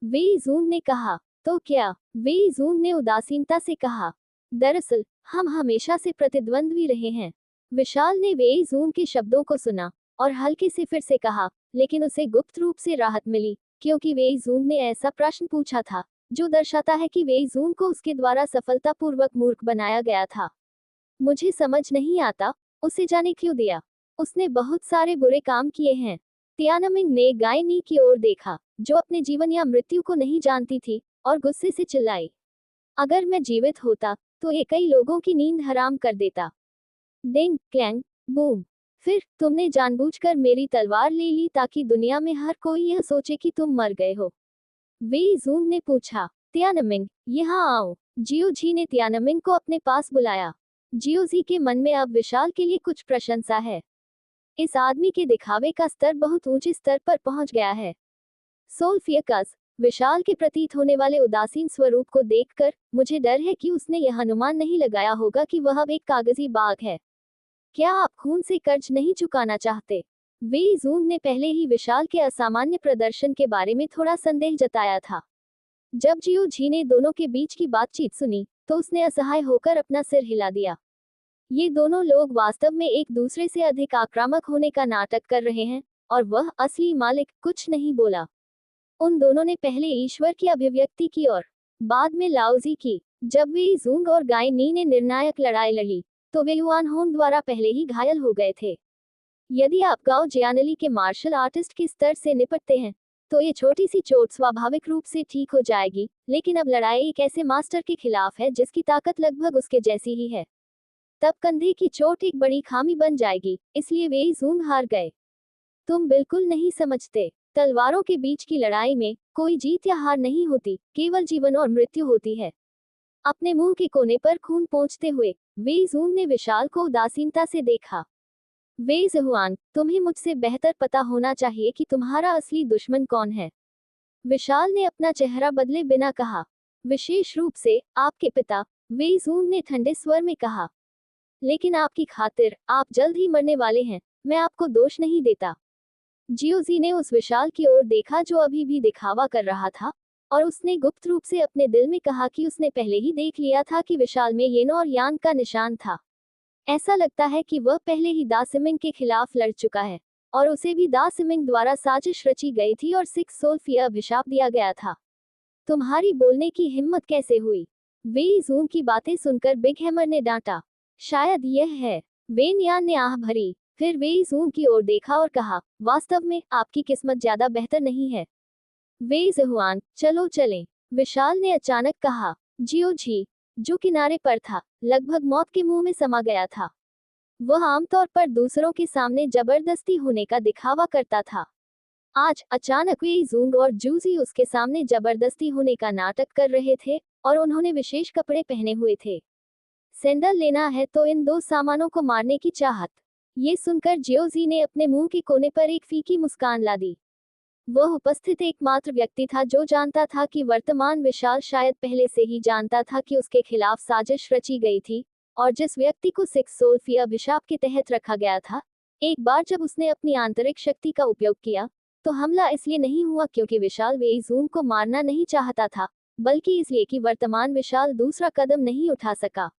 वेई जूंग ने कहा, तो क्या? वेई जूंग ने उदासीनता से कहा, दरअसल हम हमेशा से प्रतिद्वंद्वी रहे हैं। विशाल ने वेई जूंग के शब्दों को सुना और हल्के से फिर से कहा, लेकिन उसे गुप्त रूप से राहत मिली, क्योंकि वेई जूंग ने ऐसा प्रश्न पूछा था जो दर्शाता है कि वेई जूंग को उसके द्वारा सफलतापूर्वक मूर्ख बनाया गया था। मुझे समझ नहीं आता, उसे जाने क्यों दिया? उसने बहुत सारे बुरे काम किए हैं। तियानमिंग ने गाय नी की ओर देखा, जो अपने जीवन या मृत्यु को नहीं जानती थी, और गुस्से से चिल्लाई, अगर मैं जीवित होता तो ये कई लोगों की नींद हराम कर देता। डिंग क्लैंग बूम। फिर तुमने जानबूझकर मेरी तलवार ले ली ताकि दुनिया में हर कोई यह सोचे कि तुम मर गए हो। वेई जूंग ने पूछा, तियानमिंग, यहाँ आओ। जियो जी ने तियानमिंग को अपने पास बुलाया। जियो जी के मन में अब विशाल के लिए कुछ प्रशंसा है। इस आदमी के दिखावे का स्तर बहुत ऊंचे स्तर पर पहुंच गया है। सोल्फियकस, विशाल के प्रतीत होने वाले उदासीन स्वरूप को देखकर मुझे डर है कि उसने यह अनुमान नहीं लगाया होगा कि वह अब एक कागजी बाग है। क्या आप खून से कर्ज नहीं चुकाना चाहते? वेई जूंग ने पहले ही विशाल के असामान्य प्रदर्शन के बारे में थोड़ा संदेह जताया था। जब जियो जी ने दोनों के बीच की बातचीत सुनी, तो उसने असहाय होकर अपना सिर हिला दिया। ये दोनों लोग वास्तव में एक दूसरे से अधिक आक्रामक होने का नाटक कर रहे हैं, और वह असली मालिक कुछ नहीं बोला। उन दोनों ने पहले ईश्वर की अभिव्यक्ति की और बाद में लाओजी की। जब वेई जूंग और गाय नी ने निर्णायक लड़ाई लड़ी, तो वे युआन होन द्वारा पहले ही घायल हो गए थे। यदि आप गाओ जियानली के मार्शल आर्टिस्ट के स्तर से निपटते हैं, तो ये छोटी सी चोट स्वाभाविक रूप से ठीक हो जाएगी, लेकिन अब लड़ाई एक ऐसे मास्टर के खिलाफ है जिसकी ताकत लगभग उसके जैसी ही है। तब कंधे की चोट एक बड़ी खामी बन जाएगी, इसलिए वेई जूंग हार गए। तुम बिल्कुल नहीं समझते, तलवारों के बीच की लड़ाई में कोई जीत या हार नहीं होती, केवल जीवन और मृत्यु होती है। अपने मुंह के कोने पर खून पोंछते हुए वेई जूंग ने विशाल को उदासीनता से देखा। वेई ज़हुआन, तुम्हें मुझसे बेहतर पता होना चाहिए कि तुम्हारा असली दुश्मन कौन है। विशाल ने अपना चेहरा बदले बिना कहा, विशेष रूप से आपके पिता। वेई जूंग ने ठंडे स्वर में कहा, लेकिन आपकी खातिर आप जल्द ही मरने वाले हैं। मैं आपको दोष नहीं देता। जियोजी ने उस विशाल की ओर देखा जो अभी भी दिखावा कर रहा था, और उसने गुप्त रूप से अपने दिल में कहा कि उसने पहले ही देख लिया था कि विशाल में येन और यांग का निशान था। ऐसा लगता है कि वह पहले ही दा सिमिंग के खिलाफ लड़ चुका है, और उसे भी दा सिमिंग द्वारा साजिश रची गई थी और 6 सोल्फिया अभिशाप दिया गया था। तुम्हारी बोलने की हिम्मत कैसे हुई? वेई जूंग की बातें सुनकर बिग हैमर ने डांटा, शायद यह है। वेन यान ने आह भरी, फिर वेई जूंग की ओर देखा और कहा, वास्तव में आपकी किस्मत ज्यादा बेहतर नहीं है। वेई ज़हुआन, चलो चलें। विशाल ने अचानक कहा। जियो जी, जो किनारे पर था, लगभग मौत के मुंह में समा गया था। वह आमतौर पर दूसरों के सामने जबरदस्ती होने का दिखावा करता था। आज अचानक वेई जूंग और जूजी उसके सामने जबरदस्ती होने का नाटक कर रहे थे, और उन्होंने विशेष कपड़े पहने हुए थे। सैंडल लेना है तो इन दो सामानों को मारने की चाहत। ये सुनकर जियोजी ने अपने मुंह के कोने पर एक फीकी मुस्कान ला दी। वह उपस्थित एकमात्र व्यक्ति था जो जानता था कि वर्तमान विशाल शायद पहले से ही जानता था कि उसके खिलाफ साजिश रची गई थी, और जिस व्यक्ति को 6 सोल्फिया अभिशाप के तहत रखा गया था। एक बार जब उसने अपनी आंतरिक शक्ति का उपयोग किया, तो हमला इसलिए नहीं हुआ क्योंकि विशाल वेई जूंग को मारना नहीं चाहता था, बल्कि इसलिए कि वर्तमान विशाल दूसरा कदम नहीं उठा सका।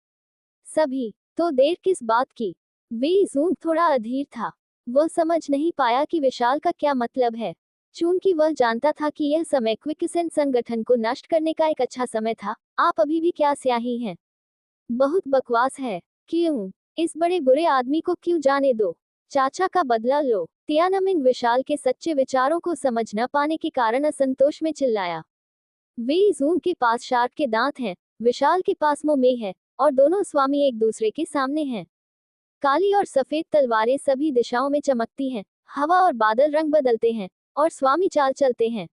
सभी, तो देर किस बात की? वेई जूंग थोड़ा अधीर था। वह समझ नहीं पाया कि विशाल का क्या मतलब है। चूंकि वह जानता था कि यह समय क्विकसेंट संगठन को नष्ट करने का एक अच्छा समय था। आप अभी भी क्या स्याही हैं? बहुत बकवास है। क्यों? इस बड़े बुरे आदमी को क्यों जाने दो, चाचा का बदला लो। तियानमिंग विशाल के सच्चे विचारों को समझ न पाने के कारण असंतोष में चिल्लाया। वेई ज़ूंग के पास शार्क के दांत हैं, विशाल के पास मोमेई है, और दोनों स्वामी एक दूसरे के सामने हैं। काली और सफेद तलवारें सभी दिशाओं में चमकती हैं, हवा और बादल रंग बदलते हैं, और स्वामी चाल चलते हैं।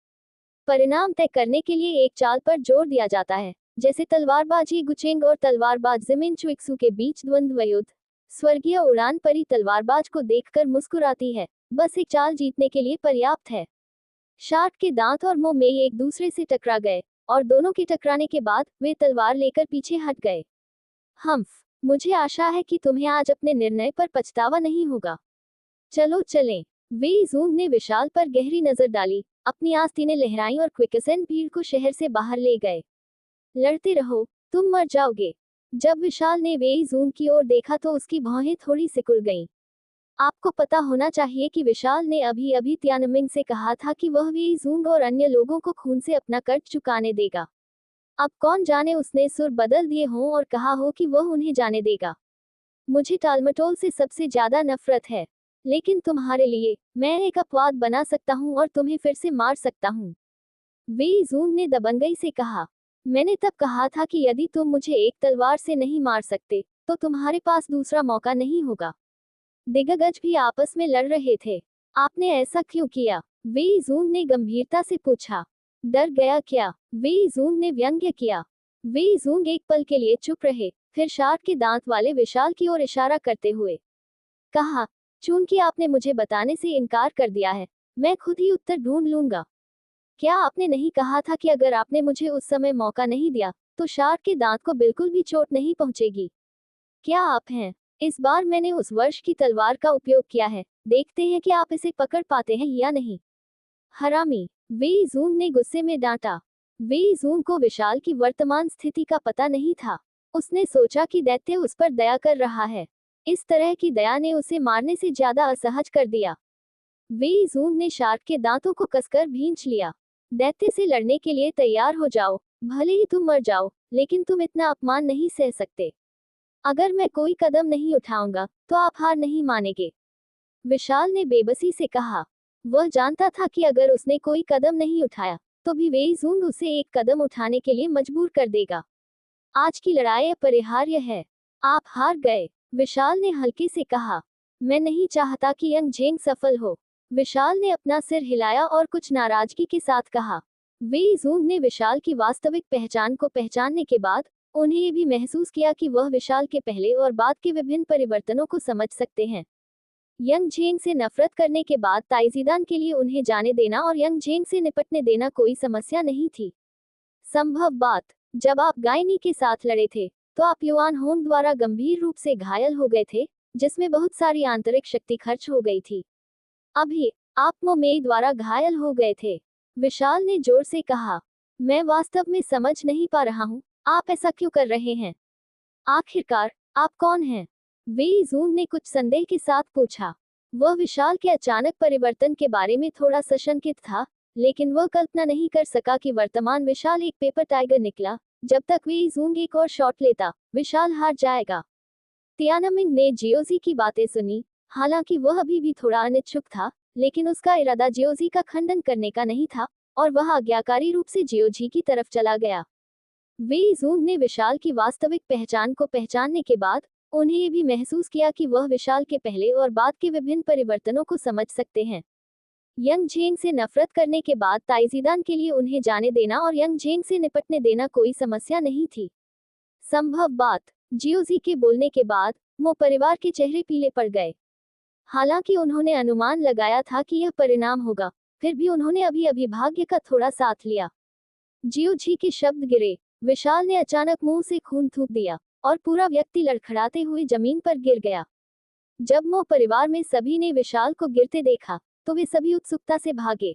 परिणाम तय करने के लिए एक चाल पर जोर दिया जाता है, जैसे तलवारबाज ही गुचेंग और तलवारबाज जिमिन चुइक्सू के बीच द्वंद्व युद्ध। स्वर्गीय उड़ान परी तलवारबाज को देखकर मुस्कुराती है, बस एक चाल जीतने के लिए पर्याप्त है। शार्क के दांत और मोमेई एक दूसरे से टकरा गए, और दोनों के टकराने के बाद वे तलवार लेकर पीछे हट गए। हम्फ, मुझे आशा है कि तुम्हें आज अपने निर्णय पर पछतावा नहीं होगा। चलो चलें। वेई ज़ूंग ने विशाल पर गहरी नजर डाली, अपनी आस्तीनें लहराई और क्विकसेंट भीड़ को शहर से बाहर ले गए। लड़ते रहो, तुम मर जाओगे। जब विशाल ने वेई ज़ूंग की ओर देखा तो उसकी भौहें थोड़ी सिकुड़ गईं। आपको पता होना चाहिए कि विशाल ने अभी अभी तियानमिंग से कहा था कि वह वेई ज़ूंग और अन्य लोगों को खून से अपना कर्ज चुकाने देगा। अब कौन जाने उसने सुर बदल दिए हों और कहा हो कि वह उन्हें जाने देगा। मुझे टालमटोल से सबसे ज्यादा नफरत है, लेकिन तुम्हारे लिए मैं एक अपवाद बना सकता हूँ और तुम्हें फिर से मार सकता हूँ। वेई ज़ूंग ने दबंगई से कहा, मैंने तब कहा था कि यदि तुम मुझे एक तलवार से नहीं मार सकते, तो तुम्हारे पास दूसरा मौका नहीं होगा। दिग्गज भी आपस में लड़ रहे थे। आपने ऐसा क्यों किया? वेई ज़ूंग ने गंभीरता से पूछा। डर गया क्या? वेई ज़ूंग ने व्यंग्य किया। वेई ज़ूंग एक पल के लिए चुप रहे, फिर शार्क के दांत वाले विशाल की ओर इशारा करते हुए कहा, चूंकि आपने मुझे बताने से इनकार कर दिया है, मैं खुद ही उत्तर ढूंढ लूंगा। क्या आपने नहीं कहा था कि अगर आपने मुझे उस समय मौका नहीं दिया, तो शार्क के दांत को बिल्कुल भी चोट नहीं पहुंचेगी? क्या आप हैं? इस बार मैंने उस वर्ष की तलवार का उपयोग किया है, देखते हैं कि आप इसे पकड़ पाते हैं या नहीं। हरामी, वेई ज़ूंग ने गुस्से में डांटा। वेई ज़ूंग को विशाल की वर्तमान स्थिति का पता नहीं था। उसने सोचा कि दैत्य उस पर दया कर रहा है। इस तरह की दया ने उसे मारने से ज्यादा असहज कर दिया। वेई ज़ूंग ने शार्क के दांतों को कसकर भींच लिया। दैत्य से लड़ने के लिए तैयार हो जाओ, भले ही तुम मर जाओ, लेकिन तुम इतना अपमान नहीं सह सकते। अगर मैं कोई कदम नहीं उठाऊंगा, तो आप हार नहीं मानेंगे। विशाल ने बेबसी से कहा। वह जानता था कि अगर उसने कोई कदम नहीं उठाया, तो भी वेई ज़ूंग उसे एक कदम उठाने के लिए मजबूर कर देगा। आज की लड़ाई अपरिहार्य है। आप हार गए, विशाल ने हल्के से कहा। मैं नहीं चाहता कि यंग झेंग सफल हो। विशाल ने अपना सिर हिलाया और कुछ नाराजगी के साथ कहा। वेई ज़ूंग ने विशाल की वास्तविक पहचान को पहचानने के बाद उन्हें ये भी महसूस किया कि वह विशाल के पहले और बाद के विभिन्न परिवर्तनों को समझ सकते हैं। यंग झेंग से नफरत करने के बाद ताइजीदान के लिए उन्हें जाने देना और यंग झेंग से निपटने देना कोई समस्या नहीं थी। संभव बात, जब आप गायनी के साथ लड़े थे, तो आप युआन होंग द्वारा गंभीर रूप से घायल हो गए थे, जिसमें बहुत सारी आंतरिक शक्ति खर्च हो गई थी। अभी आप मोमेई द्वारा घायल हो गए थे, विशाल ने जोर से कहा। मैं वास्तव में समझ नहीं पा रहा हूँ, आप ऐसा क्यों कर रहे हैं? आखिरकार आप कौन हैं? वेई ज़ूंग ने कुछ संदेह के साथ पूछा। वह विशाल के अचानक परिवर्तन के बारे में थोड़ा सशंकित था, लेकिन वह कल्पना नहीं कर सका कि वर्तमान विशाल एक पेपर टाइगर निकला। जब तक वेई ज़ूंग एक और शॉट लेता, विशाल हार जाएगा। तियानमिंग ने जियोजी की बातें सुनी। हालांकि वह अभी भी थोड़ा अनिच्छुक था, लेकिन उसका इरादा जियोजी का खंडन करने का नहीं था, और वह आज्ञाकारी रूप से जियोजी की तरफ चला गया। वेई ज़ूंग ने विशाल की वास्तविक पहचान को पहचानने के बाद उन्हें ये भी महसूस किया कि वह विशाल के पहले और बाद के विभिन्न परिवर्तनों को समझ सकते हैं। यंग झेंग से नफरत करने के बाद ताइजीदान के लिए उन्हें जाने देना और यंग झेंग से निपटने देना कोई समस्या नहीं थी। संभव बात, जियोजी के बोलने के बाद मो परिवार के चेहरे पीले पड़ गए। हालांकि उन्होंने अनुमान लगाया था कि यह परिणाम होगा, फिर भी उन्होंने अभी अभी भाग्य का थोड़ा साथ लिया। जियोजी के शब्द गिरे। विशाल ने अचानक मुंह से खून थूक दिया, और पूरा व्यक्ति लड़खड़ाते हुए जमीन पर गिर गया। जब मो परिवार में सभी ने विशाल को गिरते देखा, तो वे सभी उत्सुकता से भागे।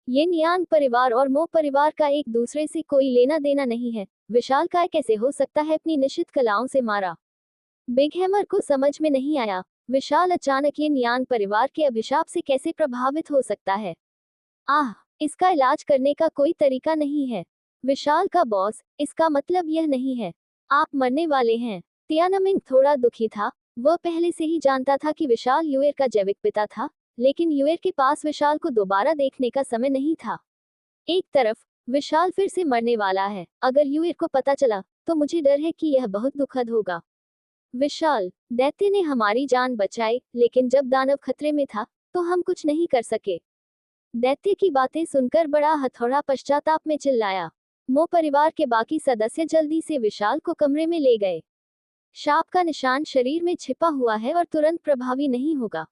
येन यांग परिवार और मो परिवार का एक दूसरे से कोई लेना देना नहीं है। विशाल काय कैसे हो सकता है अपनी निश्चित कलाओं से मारा? बिग हैमर को समझ में नहीं आया, विशाल अचानक येन यांग परिवार के अभिशाप से कैसे प्रभावित हो सकता है? आह, इसका इलाज करने का कोई तरीका नहीं है। विशाल का बॉस, इसका मतलब यह नहीं है आप मरने वाले हैं। तियानमिंग थोड़ा दुखी था, वह पहले से ही जानता था कि विशाल यूएर का जैविक पिता था, लेकिन यूएर के पास विशाल को दोबारा देखने का समय नहीं था। एक तरफ विशाल फिर से मरने वाला है, अगर यूएर को पता चला तो मुझे डर है कि यह बहुत दुखद होगा। विशाल, दैत्य ने हमारी जान बचाई, लेकिन जब दानव खतरे में था तो हम कुछ नहीं कर सके। दैत्य की बातें सुनकर बड़ा हथौड़ा पश्चाताप में चिल्लाया। मो परिवार के बाकी सदस्य जल्दी से विशाल को कमरे में ले गए। शाप का निशान शरीर में छिपा हुआ है और तुरंत प्रभावी नहीं होगा।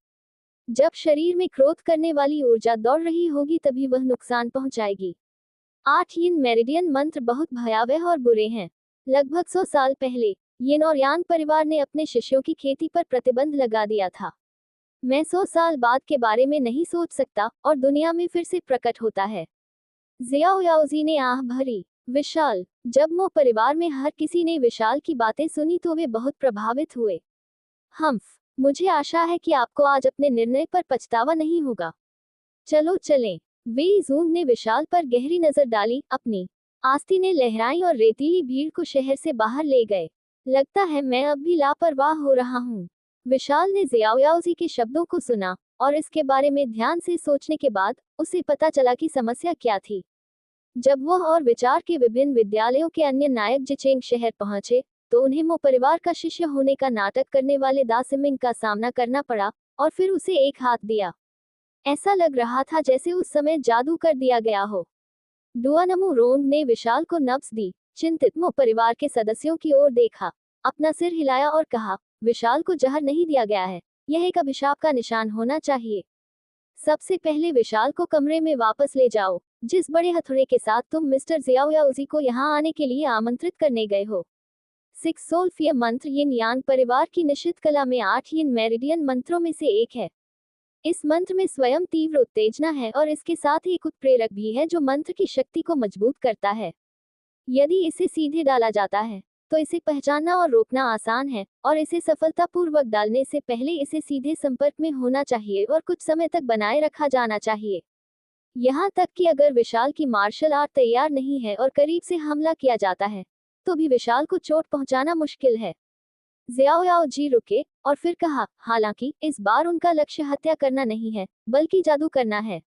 जब शरीर में क्रोध करने वाली ऊर्जा दौड़ रही होगी तभी वह नुकसान पहुंचाएगी। 8 यिन मेरिडियन मंत्र बहुत भयावह और बुरे हैं। लगभग 100 साल पहले यिन और यांग परिवार ने अपने शिष्यों की खेती पर प्रतिबंध लगा दिया था। मैं 100 साल बाद के बारे में नहीं सोच सकता और दुनिया में फिर से प्रकट होता है। जियाओ याओजी ने आह भरी। विशाल, जब मो परिवार में हर किसी ने विशाल की बातें सुनी तो वे बहुत प्रभावित हुए। हम्फ, मुझे आशा है कि आपको आज अपने निर्णय पर पछतावा नहीं होगा। चलो चलें। वे जूंग ने विशाल पर गहरी नजर डाली, अपनी आस्तीनें लहराई और रेतीली भीड़ को शहर से बाहर ले गए। लगता है मैं अब भी लापरवाह हो रहा हूँ। विशाल ने जियाओ याओजी के शब्दों को सुना और इसके बारे में ध्यान से सोचने के बाद उसे पता चला कि समस्या क्या थी। जब वह और विचार के विभिन्न विद्यालयों के अन्य नायक जिचेंग शहर पहुंचे तो उन्हें मो परिवार का शिष्य होने का नाटक करने वाले दा सिमिंग का सामना करना पड़ा और फिर उसे एक हाथ दिया। ऐसा लग रहा था जैसे उस समय जादू कर दिया गया हो। डुआनमू रोंग ने विशाल को नब्ज दी, चिंतित मो परिवार के सदस्यों की ओर देखा, अपना सिर हिलाया और कहा, विशाल को जहर नहीं दिया गया है, यह एक अभिशाप का निशान होना चाहिए। सबसे पहले विशाल को कमरे में वापस ले जाओ, जिस बड़े हथौड़े के साथ तुम मिस्टर जियाओ याओजी को यहाँ आने के लिए आमंत्रित करने गए हो। 6 सोल्फिया मंत्र यिन यांग परिवार की निश्चित कला में 8 यिन मेरिडियन मंत्रों में से एक है। इस मंत्र में स्वयं तीव्र उत्तेजना है और इसके साथ ही एक उत्प्रेरक भी है जो मंत्र की शक्ति को मजबूत करता है। यदि इसे सीधे डाला जाता है तो इसे पहचानना और रोकना आसान है, और इसे सफलतापूर्वक डालने से पहले इसे सीधे संपर्क में होना चाहिए और कुछ समय तक बनाए रखा जाना चाहिए। यहाँ तक कि अगर विशाल की मार्शल आर्ट तैयार नहीं है और करीब से हमला किया जाता है तो भी विशाल को चोट पहुंचाना मुश्किल है। जियाओ याओजी रुके और फिर कहा, हालांकि इस बार उनका लक्ष्य हत्या करना नहीं है बल्कि जादू करना है।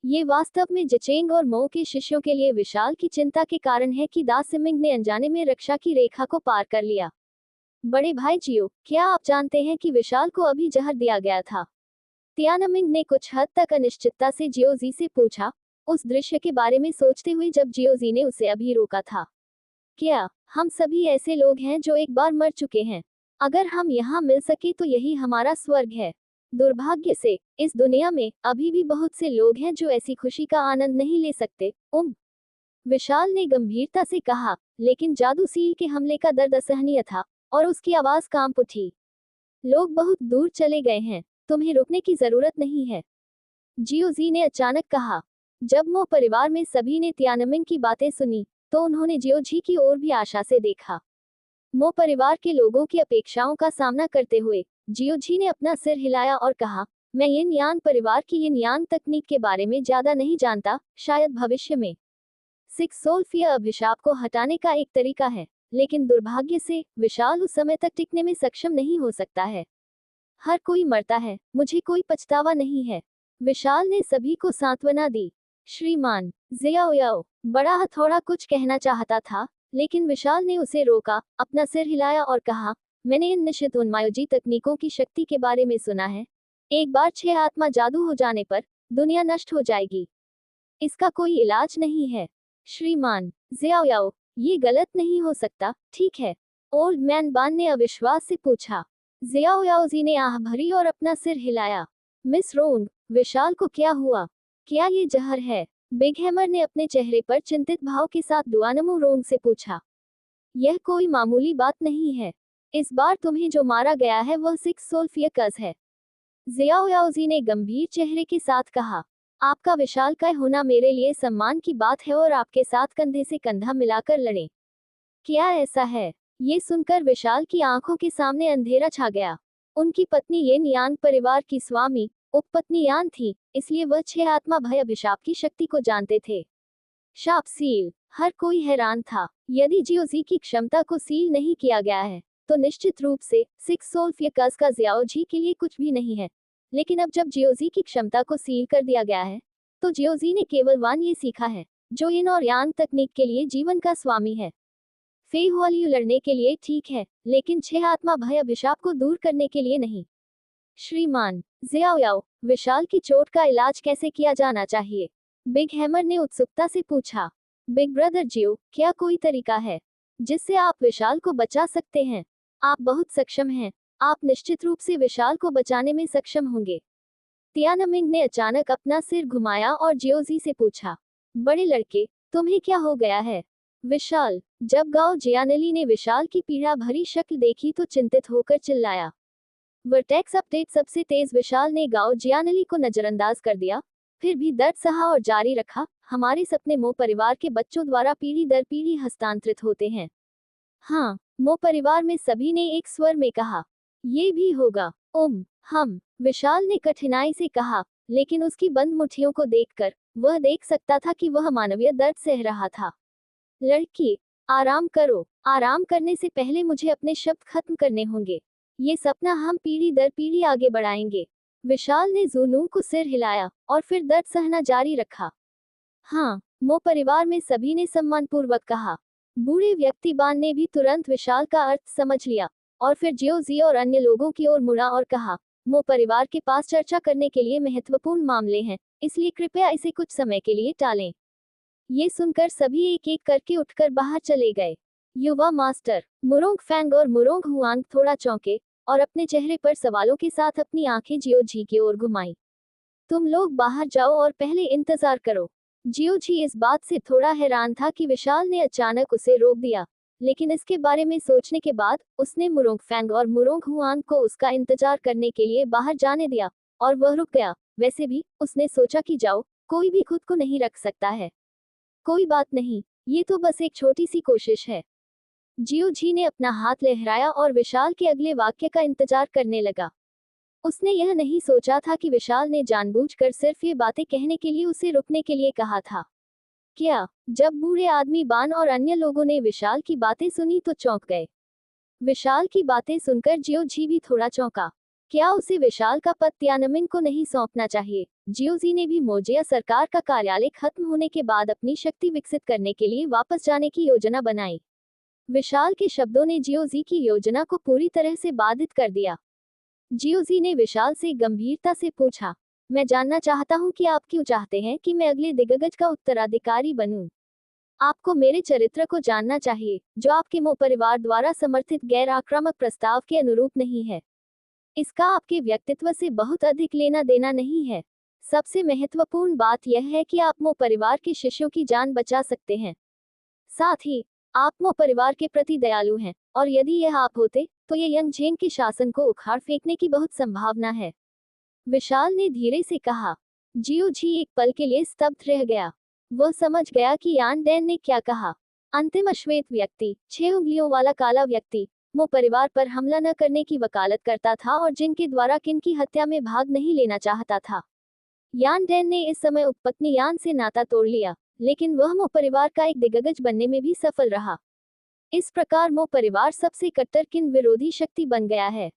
ये वास्तव में जिचेंग और मो के शिष्यों के लिए विशाल की चिंता के कारण है कि दा सिमिंग ने अनजाने में रक्षा की रेखा को पार कर लिया। बड़े भाई जियो, क्या आप जानते हैं कि विशाल को अभी जहर दिया गया था? तियानमिंग ने कुछ हद तक अनिश्चितता से जियोजी से पूछा, उस दृश्य के बारे में सोचते हुए जब जियोजी ने उसे अभी रोका था। क्या हम सभी ऐसे लोग हैं जो एक बार मर चुके हैं? अगर हम यहाँ मिल सके तो यही हमारा स्वर्ग है। दुर्भाग्य से इस दुनिया में अभी भी बहुत से लोग हैं जो ऐसी खुशी का आनंद नहीं ले सकते। विशाल ने गंभीरता से कहा, लेकिन जादू सील के हमले का दर्द असहनीय था और उसकी आवाज कांप उठी। लोग बहुत दूर चले गए हैं, तुम्हें रुकने की जरूरत नहीं है, जियोजी ने अचानक कहा। जब मो परिवार में सभी ने तियानमिंग की बातें सुनी तो उन्होंने जियोजी की ओर भी आशा से देखा। मो परिवार के लोगों की अपेक्षाओं का सामना करते हुए जियोजी ने अपना सिर हिलाया और कहा, मैं यिन यांग परिवार की यिन यांग तकनीक के बारे में ज्यादा नहीं जानता, शायद भविष्य में 6 सोल्फिया अभिशाप को हटाने का एक तरीका है, लेकिन दुर्भाग्य से विशाल उस समय तक टिकने में सक्षम नहीं हो सकता है। हर कोई मरता है, मुझे कोई पछतावा नहीं है, विशाल ने सभी को सांत्वना दी। श्रीमान जियाओ याओ, बड़ा हथौड़ा कुछ कहना चाहता था, लेकिन विशाल ने उसे रोका, अपना सिर हिलाया और कहा, मैंने इन निश्चित उन्मायोजी तकनीकों की शक्ति के बारे में सुना है। एक बार 6 आत्मा जादू हो जाने पर दुनिया नष्ट हो जाएगी। इसका कोई इलाज नहीं है। श्रीमान जियाओ याओ, ये गलत नहीं हो सकता, ठीक है? ओल्ड मैन बान ने अविश्वास से पूछा। जियाओ याओजी ने आह भरी और अपना सिर हिलाया। मिस रोंग, विशाल को क्या हुआ? क्या ये जहर है? बिग हैमर ने अपने चेहरे पर चिंतित भाव के साथ डुआनमू रोंग से पूछा। यह कोई मामूली बात नहीं है। इस बार तुम्हें जो मारा गया है वह 6 सोल्फियकस है, जियाओ याओजी ने गंभीर चेहरे के साथ कहा। आपका विशालकाय होना मेरे लिए सम्मान की बात है और आपके साथ कंधे से कंधा मिलाकर लड़ें। क्या ऐसा है? ये सुनकर विशाल की आंखों के सामने अंधेरा छा गया। उनकी पत्नी यिन यांग परिवार की स्वामी उपपत्नी यान थी, इसलिए वह 6 आत्मा भय अभिशाप की शक्ति को जानते थे। शाप सील, हर कोई हैरान था। यदि जियोजी की क्षमता को सील नहीं किया गया है तो निश्चित रूप से 6 सोल्फियकस का जियाओजी के लिए कुछ भी नहीं है। लेकिन अब जब जियोजी की क्षमता को सील कर दिया गया है, तो जियोजी ने केवल वान ये सीखा है, जो यिन और यांग तकनीक के लिए जीवन का स्वामी है। फे हुआलियू लड़ने के लिए ठीक है, लेकिन 6 आत्मा भय अभिशाप को दूर करने के लिए नहीं। श्रीमान जियाओयाओ, विशाल की चोट का इलाज कैसे किया जाना चाहिए? बिग हैमर ने उत्सुकता से पूछा। बिग ब्रदर जियो, क्या कोई तरीका है जिससे आप विशाल को बचा सकते हैं? आप बहुत सक्षम हैं। आप निश्चित रूप से विशाल को बचाने में सक्षम होंगे। तियानमिंग ने अचानक अपना सिर घुमाया और जियोजी से पूछा, बड़े लड़के, तुम्हें क्या हो गया है? विशाल। जब गाओ जियानली ने विशाल की पीड़ा भरी शक्ल देखी तो चिंतित होकर चिल्लाया। वर्टेक्स अपडेट सबसे तेज विशाल ने गाओ जियानली को नजरअंदाज कर दिया, फिर भी दर्द सहा और जारी रखा। हमारे सपने मो परिवार के बच्चों द्वारा पीढ़ी दर पीढ़ी हस्तांतरित होते हैं। हाँ, मो परिवार में सभी ने एक स्वर में कहा। ये भी होगा। हम, विशाल ने कठिनाई से कहा, लेकिन उसकी बंद मुट्ठियों को देखकर वह देख सकता था कि वह मानवीय दर्द सह रहा था। लड़की, आराम करो। आराम करने से पहले मुझे अपने शब्द खत्म करने होंगे। ये सपना हम पीढ़ी दर पीढ़ी आगे बढ़ाएंगे। विशाल ने जूनू को सिर हिलाया और फिर दर्द सहना जारी रखा। हाँ, मो परिवार में सभी ने सम्मानपूर्वक कहा। बूढ़े व्यक्ति बान ने भी तुरंत विशाल का अर्थ समझ लिया और फिर जियोजी और अन्य लोगों की ओर मुड़ा और कहा, मो परिवार के पास चर्चा करने के लिए महत्वपूर्ण मामले हैं, इसलिए कृपया इसे कुछ समय के लिए टालें। ये सुनकर सभी एक एक करके उठकर बाहर चले गए। युवा मास्टर मुरोंग फैंग और मुरोंग हुआंग थोड़ा चौंके और अपने चेहरे पर सवालों के साथ अपनी आंखें जियोजी की ओर घुमाई। तुम लोग बाहर जाओ और पहले इंतजार करो। जियोजी इस बात से थोड़ा हैरान था कि विशाल ने अचानक उसे रोक दिया, लेकिन इसके बारे में सोचने के बाद उसने मुरोंग फैंग और मुरोंग हुआंग को उसका इंतजार करने के लिए बाहर जाने दिया और वह रुक गया। वैसे भी उसने सोचा कि जाओ, कोई भी खुद को नहीं रख सकता है। कोई बात नहीं, ये तो बस एक छोटी सी कोशिश है। जियोजी ने अपना हाथ लहराया और विशाल के अगले वाक्य का इंतजार करने लगा। उसने यह नहीं सोचा था कि विशाल ने जानबूझकर सिर्फ ये बातें कहने के लिए उसे रुकने के लिए कहा था। क्या? जब बूढ़े आदमी बान और अन्य लोगों ने विशाल की बातें सुनी तो चौंक गए। विशाल की बातें सुनकर जियोजी भी थोड़ा चौंका। क्या उसे विशाल का पद तियानमिन को नहीं सौंपना चाहिए? जियोजी ने भी मोजिया सरकार का कार्यालय खत्म होने के बाद अपनी शक्ति विकसित करने के लिए वापस जाने की योजना बनाई। विशाल के शब्दों ने जियोजी की योजना को पूरी तरह से बाधित कर दिया। जियोजी ने विशाल से गंभीरता से पूछा, मैं जानना चाहता हूं कि आप क्यों चाहते हैं कि मैं अगले दिग्गज का उत्तराधिकारी बनूं? आपको मेरे चरित्र को जानना चाहिए, जो आपके मो परिवार द्वारा समर्थित गैर आक्रामक प्रस्ताव के अनुरूप नहीं है। इसका आपके व्यक्तित्व से बहुत अधिक लेना देना नहीं है। सबसे महत्वपूर्ण बात यह है कि आप मो परिवार के शिष्यों की जान बचा सकते हैं। साथ ही आप मो परिवार के प्रति दयालु हैं, और यदि यह आप होते तो ये यंग झेंग के शासन को उखाड़ फेंकने की बहुत संभावना है। विशाल ने धीरे से कहा। जियोजी एक पल के लिए स्तब्ध रह गया। वह समझ गया कि यान डैन ने क्या कहा। अंतिम अश्वेत व्यक्ति, 6 उंगलियों वाला काला व्यक्ति, मो परिवार पर हमला न करने की वकालत करता था और जिनके द्वारा किन की हत्या में भाग नहीं लेना चाहता था। यान डैन ने इस समय उपपत्नी यान से नाता तोड़ लिया, लेकिन वह मो परिवार का एक दिग्गज बनने में भी सफल रहा। इस प्रकार मो परिवार सबसे कट्टर किन विरोधी शक्ति बन गया है।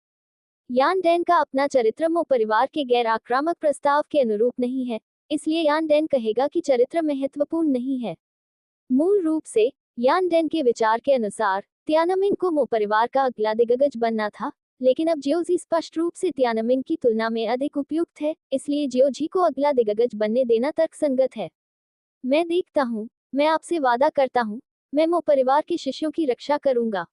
यान डैन का अपना चरित्र मो परिवार के गैर आक्रामक प्रस्ताव के अनुरूप नहीं है, इसलिए यान डैन कहेगा कि चरित्र महत्वपूर्ण नहीं है। मूल रूप से यान डैन के विचार के अनुसार तियानमिन को मो परिवार का अगला दिग्गज बनना था, लेकिन अब जियोजी स्पष्ट रूप से तियानमिन की तुलना में अधिक उपयुक्त है, इसलिए जियोजी को अगला दिग्गज बनने देना तर्कसंगत है। मैं देखता हूँ, मैं आपसे वादा करता हूँ, मैं मो परिवार के शिष्यों की रक्षा करूंगा।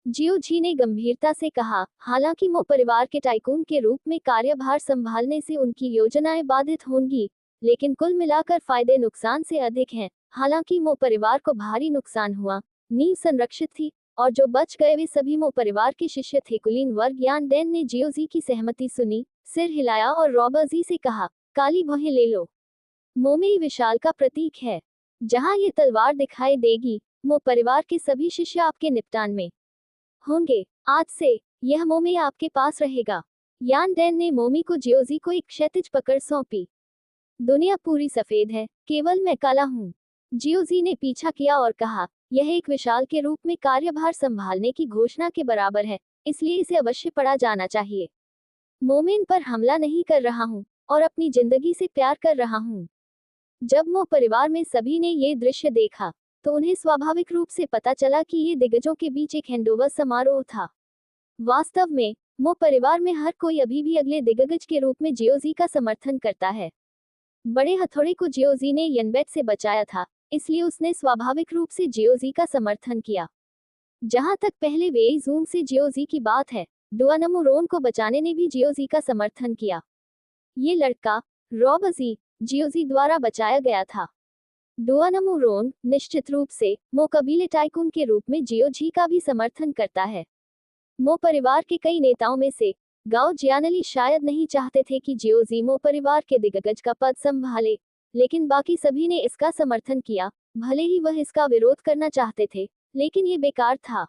जियोजी ने गंभीरता से कहा। हालांकि मो परिवार के टाइकून के रूप में कार्यभार संभालने से उनकी योजनाएं बाधित होंगी, लेकिन कुल मिलाकर फायदे नुकसान से अधिक हैं। हालांकि मो परिवार को भारी नुकसान हुआ, नींव संरक्षित थी, और जो बच गए वे सभी मो परिवार के शिष्य थे। कुलीन वर्ग यान डैन ने जियोजी की सहमति सुनी, सिर हिलाया और रॉबर्जी से कहा, काली भौहें ले लो। मोमेई विशाल का प्रतीक है। जहां ये तलवार दिखाई देगी, मो परिवार के सभी शिष्य आपके निपटान में होंगे। आज से यह मोमी आपके पास रहेगा। यान डैन ने मोमी को जियोजी को एक क्षैतिज पकड़ सौंपी। दुनिया पूरी सफेद है, केवल मैं काला हूँ। जियोजी ने पीछा किया और कहा, यह एक विशाल के रूप में कार्यभार संभालने की घोषणा के बराबर है, इसलिए इसे अवश्य पढ़ा जाना चाहिए। मोमेन पर हमला नहीं कर रहा हूँ और अपनी जिंदगी से प्यार कर रहा हूँ। जब मो परिवार में सभी ने ये दृश्य देखा तो उन्हें स्वाभाविक रूप से पता चला कि ये दिग्गजों के बीच एक हैंडओवर समारोह था। वास्तव में मो परिवार में हर कोई अभी भी अगले दिग्गज के रूप में जियोजी का समर्थन करता है। बड़े हथौड़े को जियोजी ने यनबेट से बचाया था, इसलिए उसने स्वाभाविक रूप से जियोजी का समर्थन किया। जहां तक पहले वेई जूंग से जियोजी की बात है, डुआनमुरोन को बचाने ने भी जियोजी का समर्थन किया। ये लड़का रॉबजी जियोजी द्वारा बचाया गया था। डुआनमुरोन निश्चित रूप से मो कबीले टाइकून के रूप में जियोजी का भी समर्थन करता है। मो परिवार के कई नेताओं में से गाओ जियानली शायद नहीं चाहते थे कि जियोजी मो परिवार के दिग्गज का पद संभाले, लेकिन बाकी सभी ने इसका समर्थन किया, भले ही वह इसका विरोध करना चाहते थे, लेकिन ये बेकार था।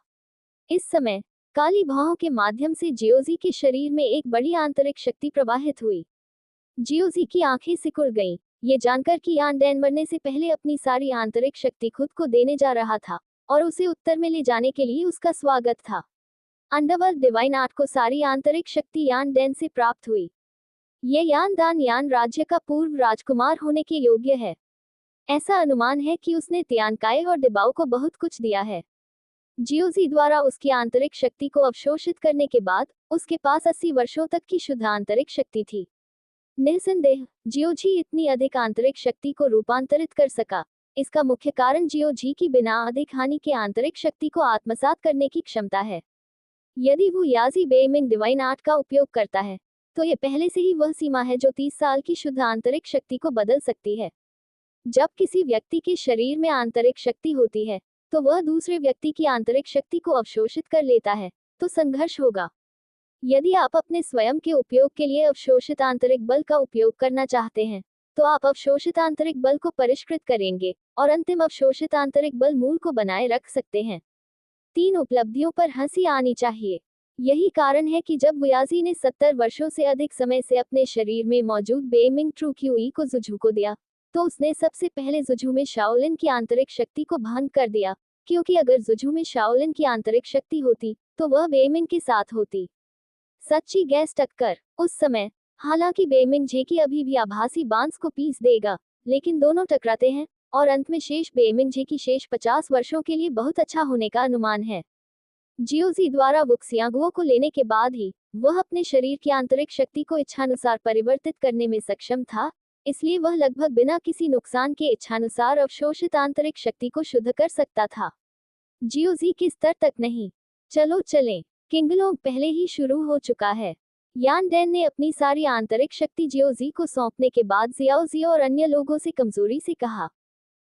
इस समय काली भौहों के माध्यम से जियोजी के शरीर में एक बड़ी आंतरिक शक्ति प्रवाहित हुई। जियोजी की आंखें सिकुड़ गईं, ये जानकर कि यान डैन मरने से पहले अपनी सारी आंतरिक शक्ति खुद को देने जा रहा था और उसे उत्तर में ले जाने के लिए उसका स्वागत था। अंडरवर्ल्ड डिवाइन आर्ट को सारी आंतरिक शक्ति यान डैन से प्राप्त हुई। ये यान दान यान राज्य का पूर्व राजकुमार होने के योग्य है। ऐसा अनुमान है कि उसने तियानकाय और डिबाओ को बहुत कुछ दिया है। जियोजी द्वारा उसकी आंतरिक शक्ति को अवशोषित करने के बाद उसके पास 80 वर्षों तक की शुद्ध आंतरिक शक्ति थी। निस्संदेह जियोजी इतनी अधिक आंतरिक शक्ति को रूपांतरित कर सका। इसका मुख्य कारण जियोजी की बिना अधिक हानि के आंतरिक शक्ति को आत्मसात करने की क्षमता है। यदि वो याजी बेइमिंग डिवाइन आर्ट का उपयोग करता है तो यह पहले से ही वह सीमा है जो 30 साल की शुद्ध आंतरिक शक्ति को बदल सकती है। जब किसी व्यक्ति के शरीर में आंतरिक शक्ति होती है तो वह दूसरे व्यक्ति की आंतरिक शक्ति को अवशोषित कर लेता है, तो संघर्ष होगा। यदि आप अपने स्वयं के उपयोग के लिए अवशोषित आंतरिक बल का उपयोग करना चाहते हैं तो आप अवशोषित आंतरिक बल को परिष्कृत करेंगे और अंतिम अवशोषित आंतरिक बल मूल को बनाए रख सकते हैं। 3 उपलब्धियों पर हंसी आनी चाहिए। यही कारण है कि जब वयाजी ने 70 वर्षों से अधिक समय से अपने शरीर में मौजूद बेइमिंग ट्रू क्यूई को जुझू को दिया तो उसने सबसे पहले जुझू में शाओलिन की आंतरिक शक्ति को भंग कर दिया, क्योंकि अगर जुझू में शाओलिन की आंतरिक शक्ति होती तो वह बेइमिंग के साथ होती। सच्ची गैस टक्कर उस समय, हालांकि बेइमिंग जेकी अभी भी आभासी बांस को पीस देगा, लेकिन दोनों टकराते हैं और अंत में शेष बेइमिंग जेकी शेष 50 वर्षों के लिए बहुत अच्छा होने का अनुमान है। जियोजी द्वारा वुक्सियांगुओ को लेने के बाद ही वह अपने शरीर की आंतरिक शक्ति को इच्छानुसार परिवर्तित करने में सक्षम था, इसलिए वह लगभग बिना किसी नुकसान के इच्छानुसार अवशोषित आंतरिक शक्ति को शुद्ध कर सकता था। जियोजी के स्तर तक नहीं। चलो चलें, किंगलोंग पहले ही शुरू हो चुका है। यान डैन ने अपनी सारी आंतरिक शक्ति जियोजी को सौंपने के बाद जियाओजी और अन्य लोगों से कमजोरी से कहा,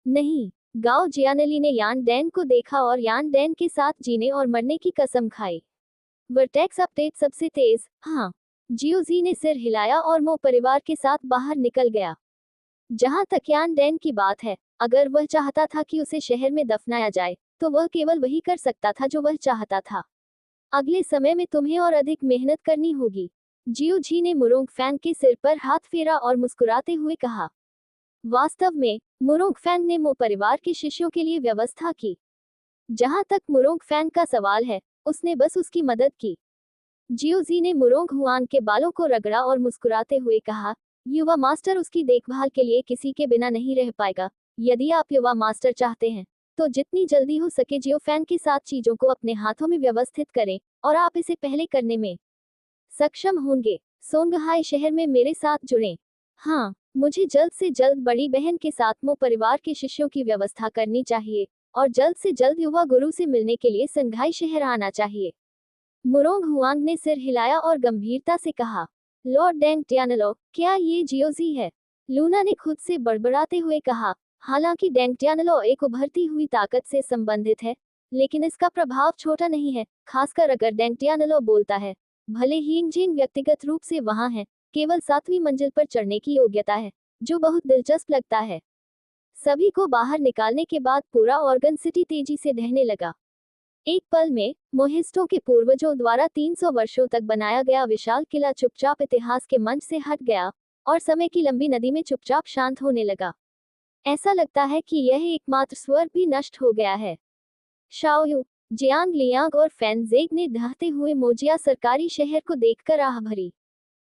नहीं। गाओ जियानली ने यान डैन को देखा और यान डैन के साथ जीने और मरने की कसम खाई। वर्टेक्स अपडेट सबसे तेज, हाँ। जियोजी ने सिर हिलाया और मो परिवार के साथ बाहर निकल गया। जहां तक यान डैन की बात है, अगर वह चाहता था कि उसे शहर में दफनाया जाए तो वह केवल वही कर सकता था जो वह चाहता था। अगले समय में तुम्हें और अधिक मेहनत करनी होगी। जियोजी ने मुरोंग फैंग के सिर पर हाथ फेरा और मुस्कुराते हुए कहा। वास्तव में मुरोंग फैंग ने मो परिवार के शिष्यों के लिए व्यवस्था की। जहां तक मुरोंग फैंग का सवाल है, उसने बस उसकी मदद की। जियोजी ने मुरोंग हुआन के बालों को रगड़ा और मुस्कुराते हुए कहा, युवा मास्टर उसकी देखभाल के लिए किसी के बिना नहीं रह पाएगा। यदि आप युवा मास्टर चाहते हैं तो जितनी जल्दी हो सके जियो फैंग के साथ चीजों को अपने हाथों में व्यवस्थित करें और आप इसे पहले करने में सक्षम होंगे। सोंगहाई शहर में मेरे साथ जुड़ें। हाँ, मुझे जल्द से जल्द बड़ी बहन के साथ मो परिवार के शिष्यों की व्यवस्था करनी चाहिए और जल्द से जल्द युवा गुरु से मिलने के लिए संघाई शहर आना चाहिए। मुरोंग हुआंग ने सिर हिलाया और गंभीरता से कहा, लॉर्ड डेंग टियानलो, क्या ये जियोजी है? लूना ने खुद से बड़बड़ाते हुए कहा, हालांकि डेंग टियानलो एक उभरती हुई ताकत से संबंधित है, लेकिन इसका प्रभाव छोटा नहीं है, खासकर अगर डेंग टियानलो बोलता है। भले ही इंजिन व्यक्तिगत रूप से वहां है, केवल 7वीं मंजिल पर चढ़ने की योग्यता है, जो बहुत दिलचस्प लगता है। सभी को बाहर निकालने के बाद पूरा ऑर्गन सिटी तेजी से ढहने लगा। एक पल में मोहिस्टों के पूर्वजों द्वारा 300 वर्षों तक बनाया गया विशाल किला चुपचाप इतिहास के मंच से हट गया और समय की लंबी नदी में चुपचाप शांत होने लगा। ऐसा लगता है कि यह एकमात्र स्वर भी नष्ट हो गया है। शाओयू, जियांग लियांग और फैनजेग ने ढहते हुए मोजिया सरकारी शहर को देखकर आह भरी।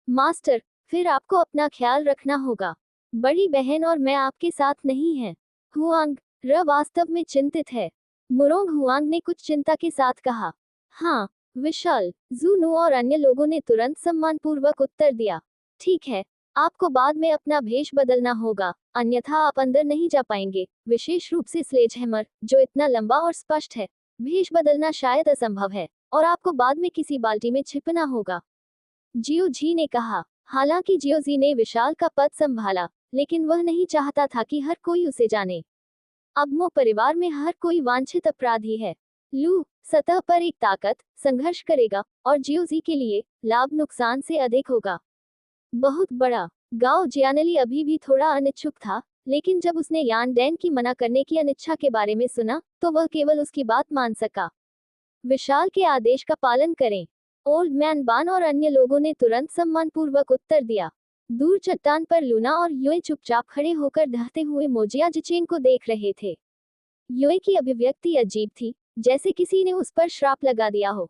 मास्टर, फिर आपको अपना ख्याल रखना होगा। बड़ी बहन और मैं आपके साथ नहीं हैं। हुआंग, र वास्तव में चिंतित है। मुरोंग हुआंग ने कुछ चिंता के साथ कहा। हाँ, विशाल, जूनू और अन्य लोगों ने तुरंत सम्मानपूर्वक उत्तर दिया। ठीक है, आपको बाद में अपना भेष बदलना होगा, अन्यथा आप अंदर नहीं जा पाएंगे, विशेष रूप से स्लेजहैमर, जो इतना लंबा और स्पष्ट है। भेष बदलना शायद असंभव है, और आपको बाद में किसी बाल्टी में छिपना होगा। जियो जी ने कहा। हालांकि जियो जी ने विशाल का पद संभाला, लेकिन वह नहीं चाहता था कि हर कोई उसे जाने। अब मो परिवार में हर कोई वांछित अपराधी है। लू, सतह पर एक ताकत, संघर्ष करेगा, और जियो जी के लिए, लाभ नुकसान से अधिक होगा। बहुत बड़ा। गाओ जियानली अभी भी थोड़ा अनिच्छुक था, लेकिन जब उसने यान डैन की मना करने की अनिच्छा के बारे में सुना, तो वह केवल उसकी बात मान सका। विशाल के आदेश का पालन करें। ओल्ड मैन बान और अन्य लोगों ने तुरंत सम्मानपूर्वक उत्तर दिया। दूर चट्टान पर लूना और युए चुपचाप खड़े होकर ढहते हुए मोजिया जिचेन को देख रहे थे। युए की अभिव्यक्ति अजीब थी, जैसे किसी ने उस पर श्राप लगा दिया हो।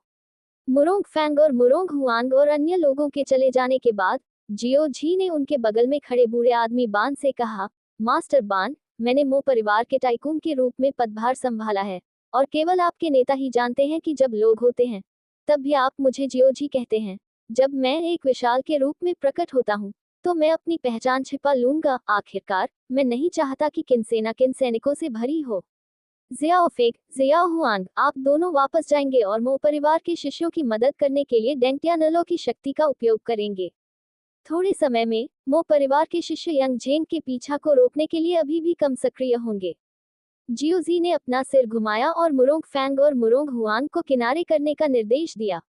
मुरोंग फैंग और मुरोंग हुआंग और अन्य लोगों के चले जाने के बाद जियो जी ने उनके बगल में खड़े बूढ़े आदमी बान से कहा, मास्टर बान, मैंने मो परिवार के टाइकून के रूप में पदभार संभाला है, और केवल आपके नेता ही जानते हैं कि जब लोग होते हैं, तब भी आप मुझे जियो जी कहते हैं। जब मैं एक विशाल के रूप में प्रकट होता हूँ, तो मैं अपनी पहचान छिपा लूंगा। आखिरकार, मैं नहीं चाहता कि किनसेना किन सैनिकों से भरी हो। जियाओ फेक, जियाओ हुआंग, आप दोनों वापस जाएंगे और मो परिवार के शिष्यों की मदद करने के लिए डेंटियानलो की शक्ति का उपयोग करेंगे। थोड़े समय में मो परिवार के शिष्य यंग झेंग के पीछा को रोकने के लिए अभी भी कम सक्रिय होंगे। जियोजी ने अपना सिर घुमाया और मुरोंग फैंग और मुरोंग हुआंग को किनारे करने का निर्देश दिया।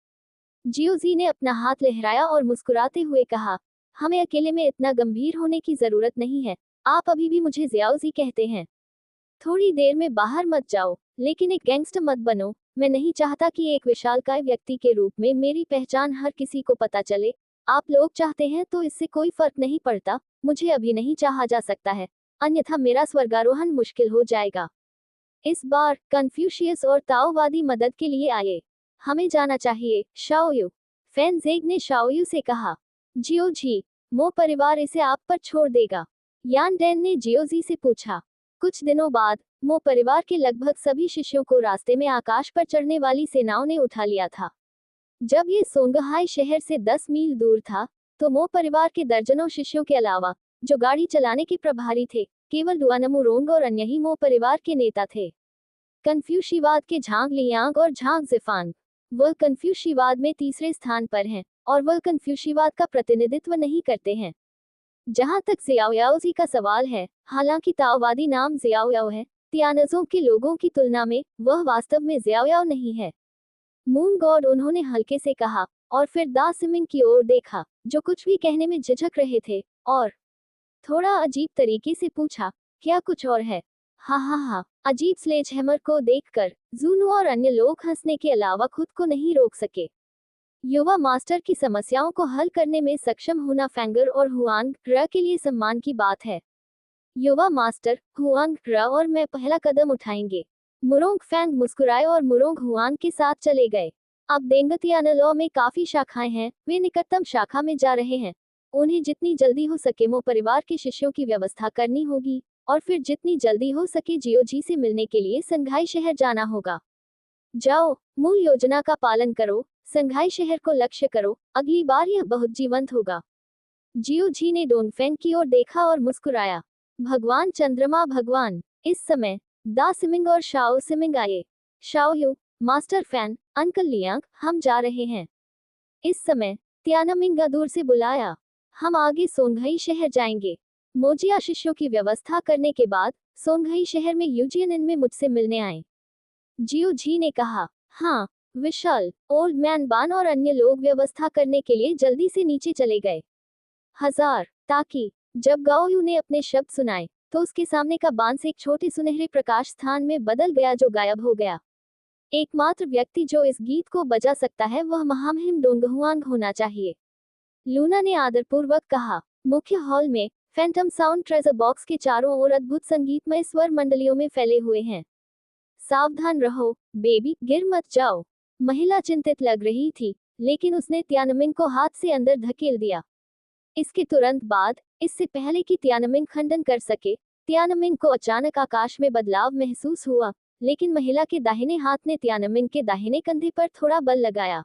जियोजी ने अपना हाथ लहराया और मुस्कुराते हुए कहा, हमें अकेले में इतना गंभीर होने की जरूरत नहीं है, आप अभी भी मुझे जियाओजी कहते हैं। थोड़ी देर में बाहर मत जाओ, लेकिन एक गैंगस्टर मत बनो। मैं नहीं चाहता कि एक विशालकाय व्यक्ति के रूप में मेरी पहचान हर किसी को पता चले। आप लोग चाहते हैं तो इससे कोई फर्क नहीं पड़ता, मुझे अभी नहीं चाहा जा सकता है, अन्यथा मेरा स्वर्गारोहण मुश्किल हो जाएगा। इस बार कन्फ्यूशियस और ताओवादी मदद के लिए आए। हमें जाना चाहिए, शाओयू, फैनजेग ने शाओयू से कहा। जियो जी, मो परिवार इसे आप पर छोड़ देगा? यान डैन ने जियोजी से पूछा। कुछ दिनों बाद मो परिवार के लगभग सभी शिष्यों को रास्ते में आकाश पर चढ़ने वाली सेनाओं ने उठा लिया था। जब ये सोंगहाई शहर से 10 मील दूर था, तो मो परिवार के दर्जनों शिष्यों के अलावा, जो गाड़ी चलाने के प्रभारी थे, केवल डुआनमू रोंग और अन्य ही मो परिवार के नेता थे। कन्फ्यूशीवाद के झांग लियांग और झांग जिफांग, वह कन्फ्यूशीवाद में तीसरे स्थान पर हैं, और वह कन्फ्यूशीवाद का प्रतिनिधित्व नहीं करते हैं। जहां तक जियाओयाओजी का सवाल है, हालांकि ताओवादी नाम जियाओयाओ है, तियानजों के लोगों की तुलना में वह वास्तव में जियाओयाओ नहीं है। मून गॉड, उन्होंने हल्के से कहा, और फिर दा सिमिंग की ओर देखा, जो कुछ भी कहने में झिझक रहे थे, और थोड़ा अजीब तरीके से पूछा, क्या कुछ और है? हा हा हा। अजीब स्लेजहैमर को देखकर जूनू और अन्य लोग हंसने के अलावा खुद को नहीं रोक सके। युवा मास्टर की समस्याओं को हल करने में सक्षम होना फैंगर और हुआंग र के लिए सम्मान की बात है। युवा मास्टर हुआंग र और मैं पहला कदम उठाएंगे। मुरोंग फैंग मुस्कुराए और मुरोंग हुआंग के साथ चले गए। अब देंगतियानलो में काफी शाखाएं हैं, वे निकटतम शाखा में जा रहे हैं। उन्हें जितनी जल्दी हो सके मो परिवार के शिष्यों की व्यवस्था करनी होगी, और फिर जितनी जल्दी हो सके जियो जी से मिलने के लिए संघाई शहर जाना होगा। जाओ, मूल योजना का पालन करो, संघाई शहर को लक्ष्य करो, अगली बार यह बहुत जीवंत होगा। जियो जी ने डोनफेंग की ओर देखा और मुस्कुराया। भगवान चंद्रमा भगवान। इस समय दा सिमिंग और शाओ सिमिंग आए। शाओयू, मास्टर फैन, अंकल लियांग, हम जा रहे हैं। इस समय त्यानमिंगा दूर से बुलाया। हम आगे सोंघई शहर जाएंगे। मोजिया शिष्यों की व्यवस्था करने के बाद सोंघई शहर में यूजियन इनमें मुझसे मिलने आए। जियो जी ने कहा। हाँ, विशाल, ओल्ड मैन बान और अन्य लोग व्यवस्था करने के लिए जल्दी से नीचे चले गए। ताकि जब गाओयू ने अपने शब्द सुनाए, तो उसके सामने का बांस एक छोटे सुनहरे प्रकाश स्थान में बदल गया जो गायब हो गया। एकमात्र व्यक्ति जो इस गीत को बजा सकता है वह महामहिम डोंगहुआंग होना चाहिए, लूना ने आदरपूर्वक कहा। मुख्य हॉल में फैंटम साउंड ट्रेजर बॉक्स के चारों ओर अद्भुत संगीतमय स्वर मंडलियों में फैले हुए हैं। सावधान रहो बेबी, गिर मत जाओ। महिला चिंतित लग रही थी, लेकिन उसने तियानमिंग को हाथ से अंदर धकेल दिया। इसके तुरंत बाद, इससे पहले कि तियानमिंग खंडन कर सके, तियानमिंग को अचानक आकाश में बदलाव महसूस हुआ, लेकिन महिला के दाहिने हाथ ने तियानमिंग के दाहिने कंधे पर थोड़ा बल लगाया।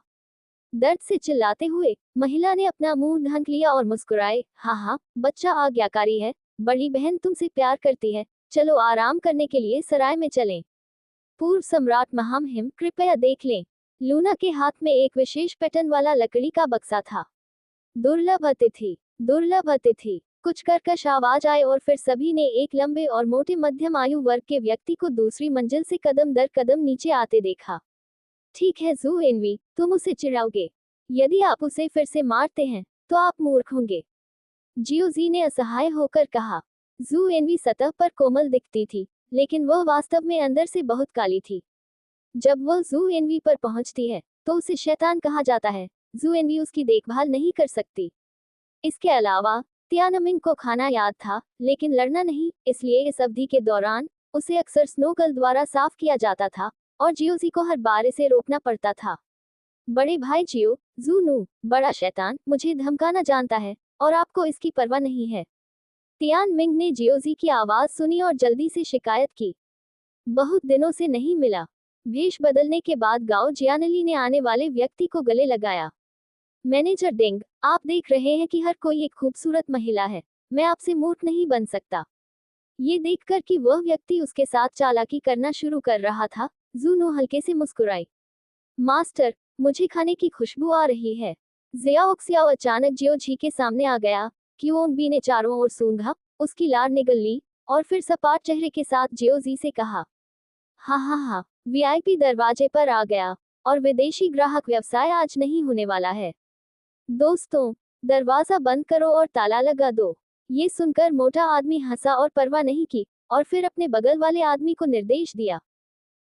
दर्द से चिल्लाते हुए महिला ने अपना मुंह ढक लिया और मुस्कुराए, हाँ, बच्चा आज्ञाकारी है, बड़ी बहन तुमसे प्यार करती है, चलो आराम करने के लिए सराय में चलें। पूर्व सम्राट महामहिम, कृपया देख लें। लूना के हाथ में एक विशेष पैटर्न वाला लकड़ी का बक्सा था। दुर्लभ अतिथि, दुर्लभ अतिथि। कुछ कर्कश आवाज आए और फिर सभी ने एक लंबे और मोटे मध्यम आयु वर्ग के व्यक्ति को दूसरी मंजिल से कदम दर कदम नीचे आते देखा। ठीक है ज़ू एनवी, तुम उसे चिढ़ाओगे। यदि आप उसे फिर से मारते हैं, तो आप मूर्ख होंगे। जियोजी ने असहाय होकर कहा। ज़ू एनवी सतह पर कोमल दिखती थी, लेकिन वह वास्तव में अंदर से बहुत काली थी। जब वह ज़ू एनवी पर पहुंचती है, तो उसे शैतान कहा जाता है। ज़ू एनवी उसकी देखभाल नहीं कर सकती। इसके अलावा तियानमिंग को खाना याद था, लेकिन लड़ना नहीं, इसलिए इस अवधि के दौरान उसे अक्सर स्नोगल द्वारा साफ किया जाता था, और जियोजी को हर बार इसे रोकना पड़ता था। बड़े भाई जियो, ज़ू नू, बड़ा शैतान, मुझे धमकाना जानता है, और आपको इसकी परवाह नहीं है। तियानमिंग ने जियोजी की आवाज़ सुनी और जल्दी से शिकायत की। बहुत दिनों से नहीं मिला। भेष बदलने के बाद गाओ जियानली ने आने वाले व्यक्ति को गले लगाया। मैनेजर डिंग, आप देख रहे हैं कि हर कोई एक खूबसूरत महिला है, मैं आपसे मूर्ख नहीं बन सकता। ये देखकर कि वह व्यक्ति उसके साथ चालाकी करना शुरू कर रहा था, जूनो हल्के से मुस्कुराई। मास्टर, मुझे खाने की खुशबू आ रही है। ज़ियाओक्सियाओ अचानक जियोजी के सामने आ गया। क्यूओंगबी ने चारों ओर सूंघा, उसकी लार निगल ली, और फिर सपाट चेहरे के साथ जियोजी से कहा, हाँ, वीआईपी दरवाजे पर आ गया, और विदेशी ग्राहक व्यवसाय आज नहीं होने वाला है। दोस्तों, दरवाजा बंद करो और ताला लगा दो। ये सुनकर मोटा आदमी हंसा और परवाह नहीं की, और फिर अपने बगल वाले आदमी को निर्देश दिया।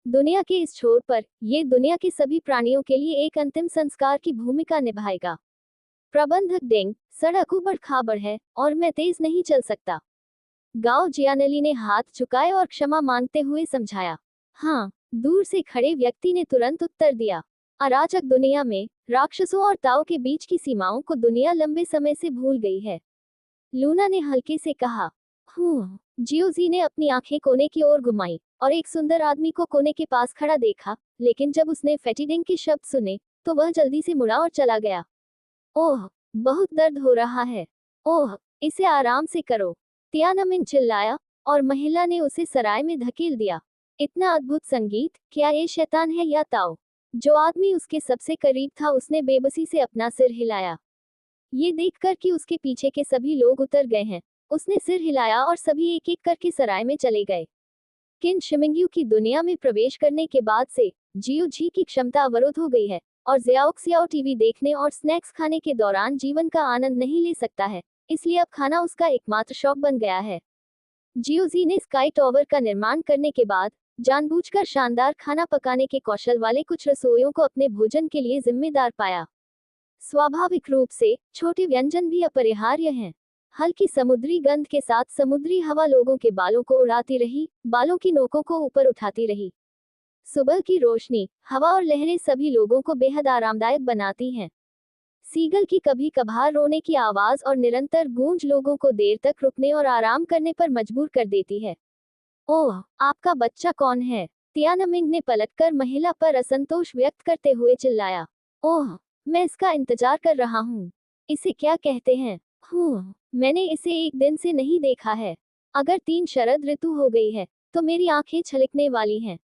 दुनिया के इस छोर पर, ये दुनिया के सभी प्राणियों के लिए एक अंतिम संस्कार की भूमिका निभाएगा। प्रबंधक डिंग, सड़क उबड़ खाबड़ है, और मैं तेज नहीं चल सकता। गाओ जियानली ने हाथ झुकाए और क्षमा मांगते हुए समझाया। हाँ, दूर से खड़े व्यक्ति ने तुरंत उत्तर दिया। अराजक दुनिया में राक्षसों और ताओ के बीच की सीमाओं को दुनिया लंबे समय से भूल गई है। लूना ने हल्के से कहा। जियोजी ने अपनी आंखें कोने की ओर घुमाई, और एक सुंदर आदमी को कोने के पास खड़ा देखा, लेकिन जब उसने फेटिडिंग के शब्द सुने, तो वह जल्दी से मुड़ा और चला गया। ओह, बहुत दर्द हो रहा है। ओह, इसे आराम से करो, तियानमिन चिल्लाया, और महिला ने उसे सराय में धकेल दिया। इतना अद्भुत संगीत, क्या ये शैतान है या ताओ? जो आदमी उसके सबसे करीब था उसने बेबसी से अपना सिर हिलाया। ये देखकर कि उसके पीछे के सभी लोग उतर गए हैं, उसने सिर हिलाया और सभी एक एक करके सराय में चले गए। किन शिमिंग्यू की दुनिया में प्रवेश करने के बाद से जियो जी की क्षमता अवरुद्ध हो गई है, और ज़ियाओक्सियाओ टीवी देखने और स्नैक्स खाने के दौरान जीवन का आनंद नहीं ले सकता है, इसलिए अब खाना उसका एकमात्र शौक बन गया है। जियोजी ने स्काई टॉवर का निर्माण करने के बाद जानबूझकर शानदार खाना पकाने के कौशल वाले कुछ रसोइयों को अपने भोजन के लिए जिम्मेदार पाया। स्वाभाविक रूप से छोटे व्यंजन भी अपरिहार्य हैं। हल्की समुद्री गंध के साथ समुद्री हवा लोगों के बालों को उड़ाती रही, बालों की नोकों को ऊपर उठाती रही। सुबह की रोशनी, हवा और लहरें सभी लोगों को बेहद आरामदायक बनाती हैं। सीगल की कभी कभार रोने की आवाज और निरंतर गूंज लोगों को देर तक रुकने और आराम करने पर मजबूर कर देती है। ओह, आपका बच्चा कौन है? तियानमिंग ने पलटकर महिला पर असंतोष व्यक्त करते हुए चिल्लाया। ओह, मैं इसका इंतजार कर रहा हूँ। इसे क्या कहते हैं? मैंने इसे एक दिन से नहीं देखा है। अगर 3 शरद ऋतु हो गई है, तो मेरी आंखें छलकने वाली हैं।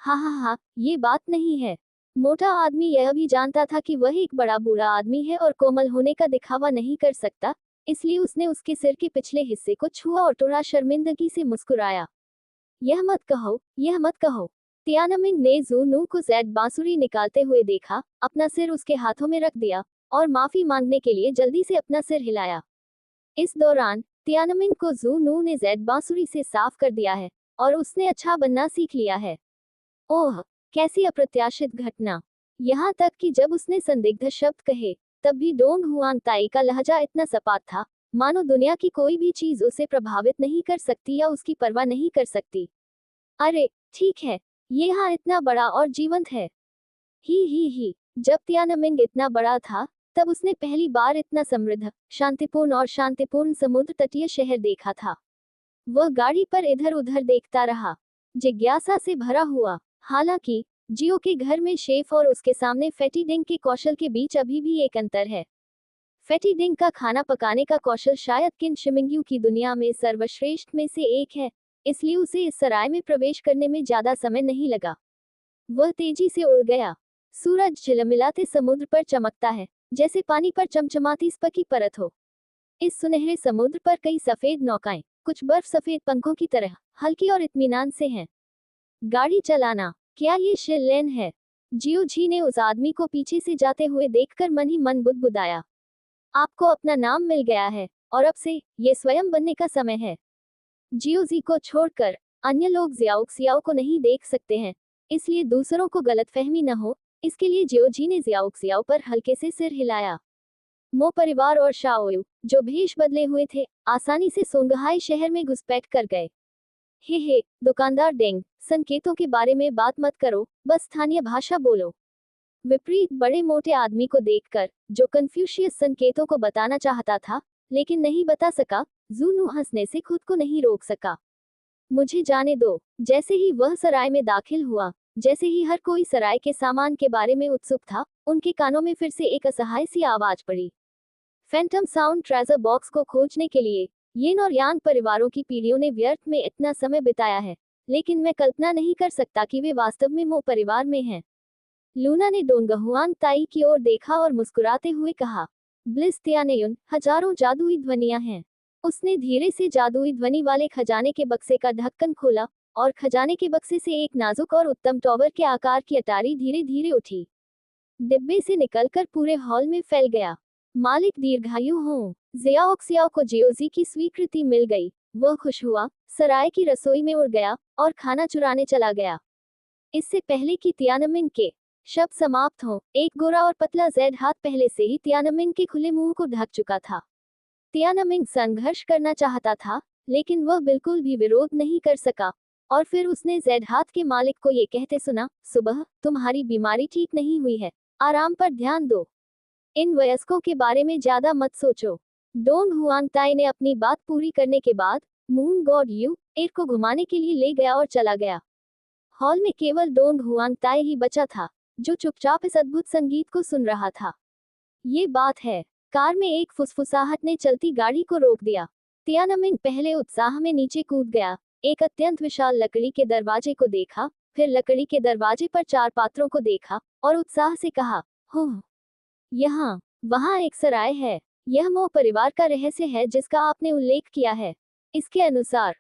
हाँ, ये बात नहीं है। मोटा आदमी यह भी जानता था कि वह एक बड़ा बूढ़ा आदमी है और कोमल होने का दिखावा नहीं कर सकता, इसलिए उसने उसके सिर के पिछले हिस्से को छुआ और थोड़ा शर्मिंदगी से मुस्कुराया। यह मत कहो, यह मत कहो। तियानमिंग ने जूनू को जैड बांसुरी निकालते हुए देखा, अपना सिर उसके हाथों में रख दिया, और माफी मांगने के लिए जल्दी से अपना सिर हिलाया। इस दौरान तियानमिंग को जूनू ने जैड बांसुरी से साफ कर दिया है, और उसने अच्छा बनना सीख लिया है। ओह, कैसी अप्रत्याशित घटना। यहाँ तक कि जब उसने संदिग्ध शब्द कहे, तब भी डोंग हुआन ताई का लहजा इतना सपाट था, मानो दुनिया की कोई भी चीज उसे प्रभावित नहीं कर सकती या उसकी परवाह नहीं कर सकती। अरे, ठीक है, ये यहाँ इतना बड़ा और जीवंत है। ही। जब तियानमिंग इतना बड़ा था, तब उसने पहली बार इतना समृद्ध, शांतिपूर्ण समुद्र तटीय शहर देखा था। वह गाड़ी पर इधर उधर देखता रहा, जिज्ञासा से भरा हुआ। हालांकि जियो के घर में शेफ और उसके सामने फैटी डिंग के कौशल के बीच अभी भी एक अंतर है। फैटी डिंग का खाना पकाने का कौशल शायद किन शिमिंग्यू की दुनिया में सर्वश्रेष्ठ में से एक है, इसलिए उसे इस सराय में प्रवेश करने में ज्यादा समय नहीं लगा। वह तेजी से उड़ गया। सूरज झिलमिलाते समुद्र पर चमकता है, जैसे पानी पर चमचमाती स्पा की परत हो। इस सुनहरे समुद्र पर कई सफेद नौकाएं, कुछ बर्फ सफेद पंखों की तरह, हल्की और इत्मीनान से हैं। गाड़ी चलाना, क्या ये शिलेन है? जियो जी ने उस आदमी को पीछे से जाते हुए देखकर मन ही मन बुदबुदाया। आपको अपना नाम मिल गया है, और अब से ये स्वयं बनने का समय है। जियो जी को छोड़कर अन्य लोग जियाओक्सियाओ को नहीं देख सकते हैं, इसलिए दूसरों को गलतफहमी न हो, इसके लिए जियो जी ने जियाओक्सियाओ पर हल्के से सिर हिलाया। मो परिवार और शाओयू, जो भेष बदले हुए थे, आसानी से सोंगहाई शहर में घुसपैठ कर गए। हे, दुकानदार डेंग, संकेतों के बारे में बात मत करो, बस स्थानीय भाषा बोलो। विपरीत बड़े मोटे आदमी को देखकर, जो कन्फ्यूशियस संकेतों को बताना चाहता था, लेकिन नहीं बता सका, जूनू हंसने से खुद को नहीं रोक सका। मुझे जाने दो। जैसे ही वह सराय में दाखिल हुआ, जैसे ही हर कोई सराय के सामान के बारे में उत्सुक था, उनके कानों में फिर से एक असहाय सी आवाज पड़ी। फैंटम साउंड ट्रेजर बॉक्स को खोजने के लिए येन और यान परिवारों की पीढ़ियों ने व्यर्थ में इतना समय बिताया है, लेकिन मैं कल्पना नहीं कर सकता कि वे वास्तव में मो परिवार में हैं। लूना ने डोंगहुआंग ताई की ओर देखा और मुस्कुराते हुए कहा, ब्लिस तियानेयुन, हजारों जादुई ध्वनियां हैं। उसने धीरे से जादुई ध्वनि वाले खजाने के बक्से का ढक्कन खोला, और खजाने के बक्से से एक नाजुक और उत्तम टॉवर के आकार की अटारी धीरे धीरे उठी। डिब्बे से निकलकर पूरे हॉल में फैल गया। मालिक दीर्घायु हों। जियाओक्सियाओ को जियोजी की स्वीकृति मिल गई। वह खुश हुआ, सराय की रसोई में उड़ गया और खाना चुराने चला गया। इससे पहले कि तियानमिन के शब्द समाप्त हों, एक गोरा और पतला जेड हाथ पहले से ही तियानमिन के खुले मुंह को ढक चुका था। तियानमिन संघर्ष करना चाहता था, लेकिन वह बिल्कुल भी विरोध नहीं कर सका, और फिर उसने जेड हाथ के मालिक को ये कहते सुना, सुबह, तुम्हारी बीमारी ठीक नहीं हुई है, आराम पर ध्यान दो। इन वयस्कों के बारे में ज्यादा मत सोचो। डोंग हुआंगताई ने अपनी बात पूरी करने के बाद मून गॉड यू एर को घुमाने के लिए ले गया और चला गया। हॉल में केवल डोंग हुआंगताई ही बचा था, जो चुपचाप इस अद्भुत संगीत को सुन रहा था। ये बात है। कार में एक फुसफुसाहट ने चलती गाड़ी को रोक दिया। तियानमिन पहले उत्साह में नीचे कूद गया, एक अत्यंत विशाल लकड़ी के दरवाजे को देखा, फिर लकड़ी के दरवाजे पर 4 पात्रों को देखा, और उत्साह से कहा, हो, यहाँ, वहाँ एक सराय है। यह मो परिवार का रहस्य है जिसका आपने उल्लेख किया है। इसके अनुसार